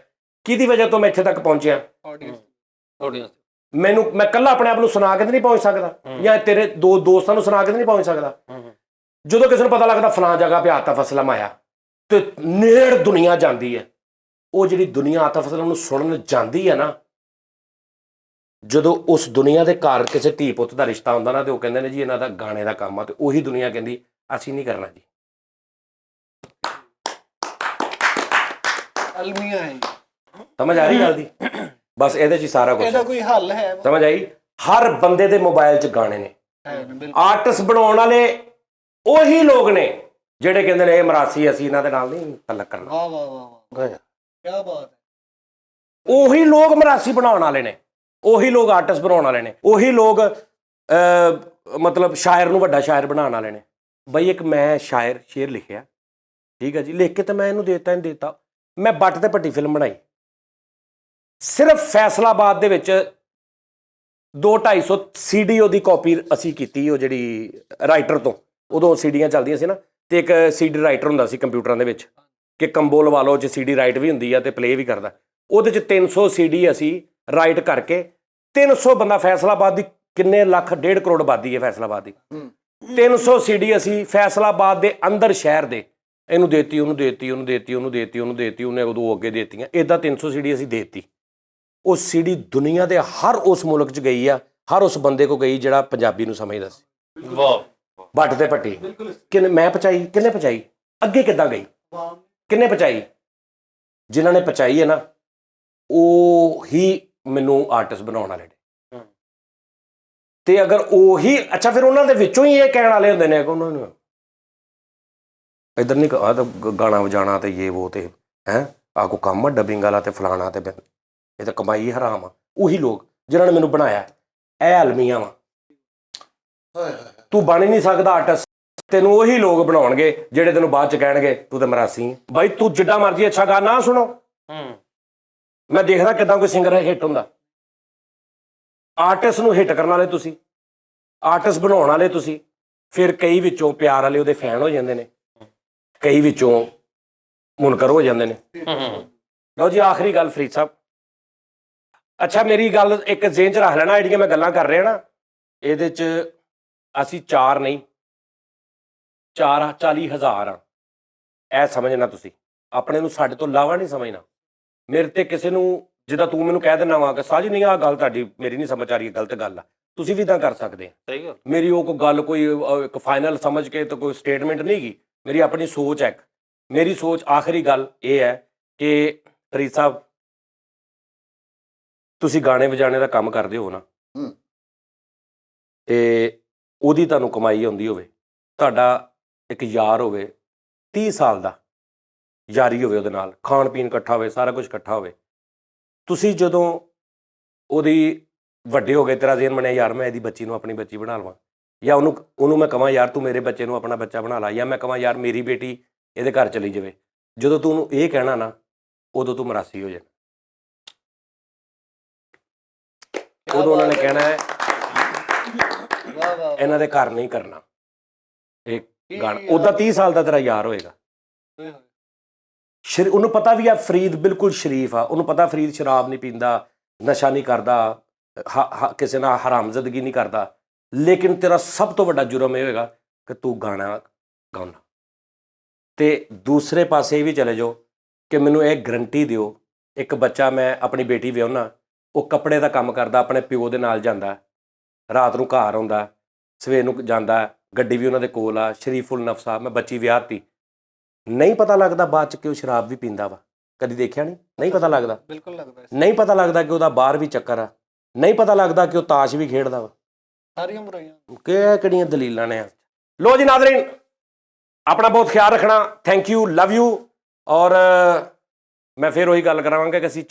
ਕਿਹਦੀ ਵਜ੍ਹਾ ਤੋਂ ਮੈਂ ਇੱਥੇ ਤੱਕ ਪਹੁੰਚਿਆ? ਮੈਂ ਇਕੱਲਾ ਆਪਣੇ ਆਪ ਨੂੰ ਸੁਣਾ ਕੇ ਤਾਂ ਨਹੀਂ ਪਹੁੰਚ ਸਕਦਾ, ਜਾਂ ਤੇਰੇ ਦੋ ਦੋਸਤਾਂ ਨੂੰ ਸੁਣਾ ਕੇ ਤਾਂ ਨਹੀਂ ਪਹੁੰਚ ਸਕਦਾ। ਜਦੋਂ ਕਿਸੇ ਨੂੰ ਪਤਾ ਲੱਗਦਾ ਫਲਾਂ ਜਗ੍ਹਾ ਪਿਆ ਆਤਿਫ ਅਸਲਮ ਆਇਆ, ਤੇ ਨੇੜ ਦੁਨੀਆ ਜਾਂਦੀ ਹੈ। ਉਹ ਜਿਹੜੀ ਦੁਨੀਆ ਆਤਿਫ ਅਸਲਮ ਨੂੰ ਸੁਣਨ ਜਾਂਦੀ ਹੈ ਨਾ, ਜਦੋਂ ਉਸ ਦੁਨੀਆ ਦੇ ਘਰ ਕਿਸੇ ਧੀ ਪੁੱਤ ਦਾ ਰਿਸ਼ਤਾ ਹੁੰਦਾ ਨਾ, ਤੇ ਉਹ ਕਹਿੰਦੇ ਨੇ ਜੀ ਇਹਨਾਂ ਦਾ ਗਾਣੇ ਦਾ ਕੰਮ ਆ, ਤੇ ਉਹੀ ਦੁਨੀਆ ਕਹਿੰਦੀ ਅਸੀਂ ਨਹੀਂ ਕਰਨਾ ਜੀ। ਅਲਮੀਆਂ ਹੈ। ਸਮਝ ਆ ਰਹੀ ਗੱਲ ਦੀ? ਬਸ ਇਹਦੇ 'ਚ ਹੀ ਸਾਰਾ ਕੁਝ। ਇਹਦਾ ਕੋਈ ਹੱਲ ਹੈ? ਸਮਝ ਆਈ? ਹਰ ਬੰਦੇ ਦੇ ਮੋਬਾਈਲ 'ਚ ਗਾਣੇ ਨੇ। ਆਰਟਿਸਟ ਬਣਾਉਣ ਵਾਲੇ ਉਹੀ ਲੋਕ ਨੇ ਜਿਹੜੇ ਕਹਿੰਦੇ ਨੇ ਇਹ ਮਰਾਸੀ, ਅਸੀਂ ਇਹਨਾਂ ਦੇ ਨਾਲ ਨਹੀਂ ਤਲਕ ਕਰਨਾ। ਵਾਹ ਵਾਹ ਵਾਹ, ਕੀ ਬਾਤ ਹੈ। ਉਹੀ ਲੋਕ ਮਰਾਸੀ ਬਣਾਉਣ ਵਾਲੇ ਨੇ, ਉਹੀ ਲੋਕ ਆਰਟਿਸਟ ਬਣਾਉਣ ਵਾਲੇ ਨੇ, ਉਹੀ ਲੋਕ ਮਤਲਬ ਸ਼ਾਇਰ ਨੂੰ ਵੱਡਾ ਸ਼ਾਇਰ ਬਣਾਉਣ ਵਾਲੇ ਨੇ। ਬਈ ਇੱਕ ਮੈਂ ਸ਼ੇਰ ਲਿਖਿਆ, ਠੀਕ ਹੈ ਜੀ, ਲਿਖ ਕੇ ਤਾਂ ਮੈਂ ਇਹਨੂੰ ਦੇਤਾ। ਮੈਂ ਬੱਟ ਤੇ ਭੱਟੀ ਫਿਲਮ ਬਣਾਈ, ਸਿਰਫ ਫੈਸਲਾਬਾਦ ਦੇ ਵਿੱਚ 200-250 CD ਉਹਦੀ ਕਾਪੀ ਅਸੀਂ ਕੀਤੀ। ਉਹ ਜਿਹੜੀ ਰਾਈਟਰ ਤੋਂ, ਉਦੋਂ ਸੀਡੀਆਂ ਚੱਲਦੀਆਂ ਸੀ ਨਾ, ਤੇ ਇੱਕ CD ਰਾਈਟਰ ਹੁੰਦਾ ਸੀ ਕੰਪਿਊਟਰਾਂ ਦੇ ਵਿੱਚ, ਕਿ ਕੰਬੋ ਲਵਾ ਲਓ, 'ਚ CD ਰਾਈਟ ਵੀ ਹੁੰਦੀ ਆ ਤੇ ਪਲੇ ਵੀ ਕਰਦਾ। ਉਹਦੇ 'ਚ 300 CD ਅਸੀਂ ਰਾਈਟ ਕਰਕੇ, 300 ਬੰਦਾ, ਫੈਸਲਾਬਾਦ ਦੀ ਕਿੰਨੇ ਲੱਖ, 1.5 ਕਰੋੜ ਆਬਾਦੀ ਹੈ ਫੈਸਲਾਬਾਦ ਦੀ, 300 CD ਅਸੀਂ ਫੈਸਲਾਬਾਦ ਦੇ ਅੰਦਰ ਸ਼ਹਿਰ ਦੇ, ਇਹਨੂੰ ਦੇਤੀ, ਉਹਨੂੰ ਦੇਤੀ, ਉਹਨੇ ਉਦੋਂ ਅੱਗੇ ਦੇਤੀਆਂ, ਇੱਦਾਂ 300 CD ਅਸੀਂ ਦੇਤੀ। ਉਹ CD ਦੁਨੀਆ ਦੇ ਹਰ ਉਸ ਮੁਲਕ 'ਚ ਗਈ ਆ, ਹਰ ਉਸ ਬੰਦੇ ਕੋ ਗਈ ਜਿਹੜਾ ਪੰਜਾਬੀ ਨੂੰ ਸਮਝਦਾ ਸੀ। ਵਾਹ। ਬੱਟ ਤੇ ਭੱਟੀ ਮੈਂ ਪਹੁੰਚਾਈ, ਕਿੰਨੇ ਪਹੁੰਚਾਈ? ਅੱਗੇ ਕਿੱਦਾਂ ਗਈ? ਕਿੰਨੇ ਪਹੁੰਚਾਈ? ਜਿਨ੍ਹਾਂ ਨੇ ਪਹੁੰਚਾਈ ਹੈ ਨਾ, ਉਹ ਹੀ ਮੈਨੂੰ ਆਰਟਿਸਟ ਬਣਾਉਣ ਵਾਲੇ ਨੇ। ਤੇ ਅਗਰ ਉਹੀ ਅੱਛਾ, ਫਿਰ ਉਹਨਾਂ ਦੇ ਵਿੱਚੋਂ ਹੀ ਇਹ ਕਹਿਣ ਵਾਲੇ ਹੁੰਦੇ ਨੇ ਕਿ ਉਹਨਾਂ ਨੂੰ ਇੱਧਰ ਨਹੀਂ ਆ ਤਾਂ ਗਾਣਾ ਵਜਾਣਾ ਤੇ ਇਹ ਉਹ ਤੇ ਹੈ ਆ ਕੋ ਕੰਮ ਆ ਡਬਿੰਗ ਵਾਲਾ ਤੇ ਫਲਾਣਾ ਤੇ ਇਹ ਤਾਂ ਕਮਾਈ ਹਰਾਮ ਆ। ਉਹੀ ਲੋਕ ਜਿਨ੍ਹਾਂ ਨੇ ਮੈਨੂੰ ਬਣਾਇਆ ਇਹ ਆਲਮੀਆਂ ਵਾ। ਤੂੰ ਬਣ ਹੀ ਨਹੀਂ ਸਕਦਾ ਆਰਟਿਸਟ, ਤੈਨੂੰ ਉਹੀ ਲੋਕ ਬਣਾਉਣਗੇ ਜਿਹੜੇ ਤੈਨੂੰ ਬਾਅਦ ਚ ਕਹਿਣਗੇ ਤੂੰ ਤੇ ਮਰਾਸੀ ਹੈ। ਬਾਈ ਤੂੰ ਜਿੱਡਾ ਮਰਜ਼ੀ ਅੱਛਾ ਗਾ ਨਾ ਸੁਣੋ, ਮੈਂ ਦੇਖਦਾ ਕਿੱਦਾਂ ਕੋਈ ਸਿੰਗਰ ਹਿੱਟ ਹੁੰਦਾ। ਆਰਟਿਸਟ ਨੂੰ ਹਿੱਟ ਕਰਨ ਵਾਲੇ ਤੁਸੀਂ, ਆਰਟਿਸਟ ਬਣਾਉਣ ਵਾਲੇ ਤੁਸੀਂ, ਫਿਰ ਕਈ ਵਿੱਚੋਂ ਪਿਆਰ ਵਾਲੇ ਉਹਦੇ ਫੈਨ ਹੋ ਜਾਂਦੇ ਨੇ, ਕਈ ਵਿੱਚੋਂ ਮੁਨਕਰ ਹੋ ਜਾਂਦੇ ਨੇ। ਲਓ ਜੀ ਆਖਰੀ ਗੱਲ ਫਰੀਦ ਸਾਹਿਬ, ਅੱਛਾ ਮੇਰੀ ਗੱਲ ਇੱਕ ਜ਼ੇਨ ਚ ਰੱਖ ਲੈਣਾ, ਜਿਹੜੀਆਂ ਮੈਂ ਗੱਲਾਂ ਕਰ ਰਿਹਾ ਨਾ ਇਹਦੇ ਚ ਅਸੀਂ 4 ਨਹੀਂ 40,000 ਆ। ਇਹ ਸਮਝਣਾ ਤੁਸੀਂ, ਆਪਣੇ ਨੂੰ ਸਾਡੇ ਤੋਂ ਇਲਾਵਾ ਨਹੀਂ ਸਮਝਣਾ। ਮੇਰੇ ਤੇ ਕਿਸੇ ਨੂੰ ਜਿੱਦਾਂ ਤੂੰ ਮੈਨੂੰ ਕਹਿ ਦਿੰਦਾ ਵਾ ਕਿ ਸਾਜੀ ਨਹੀਂ ਆਹ ਗੱਲ ਤੁਹਾਡੀ ਮੇਰੀ ਨਹੀਂ ਸਮਝ ਆ ਰਹੀ, ਗਲਤ ਗੱਲ ਆ, ਤੁਸੀਂ ਵੀ ਤਾਂ ਕਰ ਸਕਦੇ ਆ। ਸਹੀ ਗੱਲ। ਮੇਰੀ ਮੇਰੀ ਉਹ ਕੋਈ ਗੱਲ ਕੋਈ ਇੱਕ ਫਾਈਨਲ ਸਮਝ ਕੇ ਤਾਂ ਕੋਈ ਸਟੇਟਮੈਂਟ ਨਹੀਂ ਗੀ, ਮੇਰੀ ਆਪਣੀ ਸੋਚ ਹੈ। ਮੇਰੀ ਸੋਚ ਆਖਰੀ ਗੱਲ ਇਹ ਹੈ ਕਿ ਫਰੀਦ ਸਾਹਿਬ ਤੁਸੀਂ ਗਾਣੇ ਵਜਾਣੇ ਦਾ ਕੰਮ ਕਰਦੇ ਹੋ ਨਾ, ਤੇ ਉਹਦੀ ਤੁਹਾਨੂੰ ਕਮਾਈ ਆਉਂਦੀ ਹੋਵੇ, ਤੁਹਾਡਾ ਇੱਕ ਯਾਰ ਹੋਵੇ 30 ਸਾਲ ਦਾ ਯਾਰੀ ਹੋਵੇ, ਉਹਦੇ ਨਾਲ ਖਾਣ ਪੀਣ ਇਕੱਠਾ ਹੋਵੇ, ਸਾਰਾ ਕੁਝ ਇਕੱਠਾ ਹੋਵੇ, ਤੁਸੀਂ ਜਦੋਂ ਉਹਦੀ ਵੱਡੇ ਹੋ ਗਏ, ਤੇਰਾ ਜ਼ੇਨ ਬਣਿਆ ਯਾਰ ਮੈਂ ਇਹਦੀ ਬੱਚੀ ਨੂੰ ਆਪਣੀ ਬੱਚੀ ਬਣਾ ਲਵਾਂ, ਜਾਂ ਉਹਨੂੰ ਮੈਂ ਕਹਾਂ ਯਾਰ ਤੂੰ ਮੇਰੇ ਬੱਚੇ ਨੂੰ ਆਪਣਾ ਬੱਚਾ ਬਣਾ ਲਾ, ਜਾਂ ਮੈਂ ਕਹਾਂ ਯਾਰ ਮੇਰੀ ਬੇਟੀ ਇਹਦੇ ਘਰ ਚਲੀ ਜਾਵੇ, ਜਦੋਂ ਤੂੰ ਉਹਨੂੰ ਇਹ ਕਹਿਣਾ ਨਾ ਉਦੋਂ ਤੂੰ ਮਰਾਸੀ ਹੋ ਜਾਣਾ। ਉਦੋਂ ਉਹਨਾਂ ਨੇ ਕਹਿਣਾ ਹੈ ਇਹਨਾਂ ਦੇ ਘਰ ਨਹੀਂ ਕਰਨਾ ਇਹ ਗਾਣਾ। ਉਹਦਾ 30 ਸਾਲ ਦਾ ਤੇਰਾ ਯਾਰ ਹੋਏਗਾ, ਉਹਨੂੰ ਪਤਾ ਵੀ ਆ ਫਰੀਦ ਬਿਲਕੁਲ ਸ਼ਰੀਫ ਆ, ਉਹਨੂੰ ਪਤਾ ਫਰੀਦ ਸ਼ਰਾਬ ਨਹੀਂ ਪੀਂਦਾ, ਨਸ਼ਾ ਨਹੀਂ ਕਰਦਾ, ਕਿਸੇ ਨਾਲ ਹਰਾਮਜ਼ਦਗੀ ਨਹੀਂ ਕਰਦਾ, ਲੇਕਿਨ ਤੇਰਾ ਸਭ ਤੋਂ ਵੱਡਾ ਜੁਰਮ ਇਹ ਹੋਏਗਾ ਕਿ ਤੂੰ ਗਾਣਾ ਗਾਉਣਾ। ਤੇ ਦੂਸਰੇ ਪਾਸੇ ਵੀ ਚਲੇ ਜਾਓ ਕਿ ਮੈਨੂੰ ਇਹ ਗਰੰਟੀ ਦਿਓ, ਇੱਕ ਬੱਚਾ ਮੈਂ ਆਪਣੀ ਬੇਟੀ ਵਿਆਹੁਣਾ, ਉਹ ਕੱਪੜੇ ਦਾ ਕੰਮ ਕਰਦਾ, ਆਪਣੇ ਪਿਓ ਦੇ ਨਾਲ ਜਾਂਦਾ, ਰਾਤ ਨੂੰ ਘਰ ਆਉਂਦਾ, ਸਵੇਰ ਨੂੰ ਜਾਂਦਾ, ਗੱਡੀ ਵੀ ਉਹਨਾਂ ਦੇ ਕੋਲ ਆ, ਸ਼ਰੀਫੁਲ ਨਫਸਾ, ਮੈਂ ਬੱਚੀ ਵਿਆਹਤੀ, ਨਹੀਂ ਪਤਾ ਲੱਗਦਾ ਬਾਅਦ ਚ ਕਿ ਉਹ ਸ਼ਰਾਬ ਵੀ ਪੀਂਦਾ ਵਾ, ਕਦੀ ਦੇਖਿਆ ਨਹੀਂ ਪਤਾ ਲੱਗਦਾ, ਬਿਲਕੁਲ ਲੱਗਦਾ, ਨਹੀਂ ਪਤਾ ਲੱਗਦਾ ਕਿ ਉਹਦਾ ਬਾਹਰ ਵੀ ਚੱਕਰ ਆ, ਨਹੀਂ ਪਤਾ ਲੱਗਦਾ ਕਿ ਉਹ ਤਾਸ਼ ਵੀ ਖੇਡਦਾ ਵਾ। ਸਾਰੀਆਂ ਬੁਰਾਈਆਂ ਕਿਹੜੀਆਂ ਦਲੀਲਾਂ ਨੇ। ਲੋ ਜੀ ਨਾਜ਼ਰੀਨ, ਆਪਣਾ ਬਹੁਤ ਖਿਆਲ ਰੱਖਣਾ, ਥੈਂਕ ਯੂ, ਲਵ ਯੂ। ਔਰ ਮੈਂ ਫਿਰ ਉਹੀ ਗੱਲ ਕਰਾਂਗਾ ਕਿ ਅਸੀਂ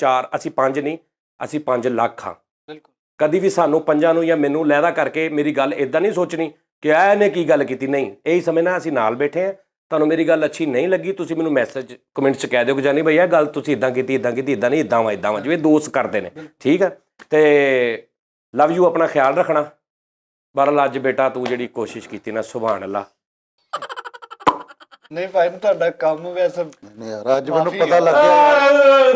5 ਨਹੀਂ, ਅਸੀਂ 5 ਲੱਖ ਹਾਂ। ਬਿਲਕੁਲ, ਕਦੀ ਵੀ ਸਾਨੂੰ 5 ਨੂੰ ਜਾਂ ਮੈਨੂੰ ਲਹਿਦਾ ਕਰਕੇ ਮੇਰੀ ਗੱਲ ਇੱਦਾਂ ਨਹੀਂ ਸੋਚਣੀ ਕਿ ਇਹਨੇ ਕੀ ਗੱਲ ਕੀਤੀ, ਨਹੀਂ, ਇਹੀ ਸਮਝਣਾ ਅਸੀਂ ਨਾਲ ਬੈਠੇ ਹਾਂ। ਤੁਹਾਨੂੰ ਮੇਰੀ ਗੱਲ ਅੱਛੀ ਨਹੀਂ ਲੱਗੀ, ਤੁਸੀਂ ਮੈਨੂੰ ਮੈਸੇਜ ਕਮੈਂਟ 'ਚ ਕਹਿ ਦਿਓ ਕਿ ਜਾਨੀ ਭਈ ਇਹ ਗੱਲ ਤੁਸੀਂ ਇੱਦਾਂ ਕੀਤੀ, ਇੱਦਾਂ ਨਹੀਂ, ਇੱਦਾਂ ਵਾ, ਜਿਵੇਂ ਦੋਸਤ ਕਰਦੇ ਨੇ, ਠੀਕ ਹੈ। ਤੇ ਲਵ ਯੂ, ਆਪਣਾ ਖਿਆਲ ਰੱਖਣਾ। ਬਹਰਹਾਲ ਅੱਜ ਬੇਟਾ ਤੂੰ ਜਿਹੜੀ ਕੋਸ਼ਿਸ਼ ਕੀਤੀ ਨਾ, ਸੁਭਾਨ ਅੱਲਾ। ਨਹੀਂ ਭਾਈ ਤੁਹਾਡਾ ਕੰਮ ਵੈਸੇ ਨਹੀਂ ਯਾਰ, ਅੱਜ ਮੈਨੂੰ ਪਤਾ ਲੱਗ ਗਿਆ ਯਾਰ।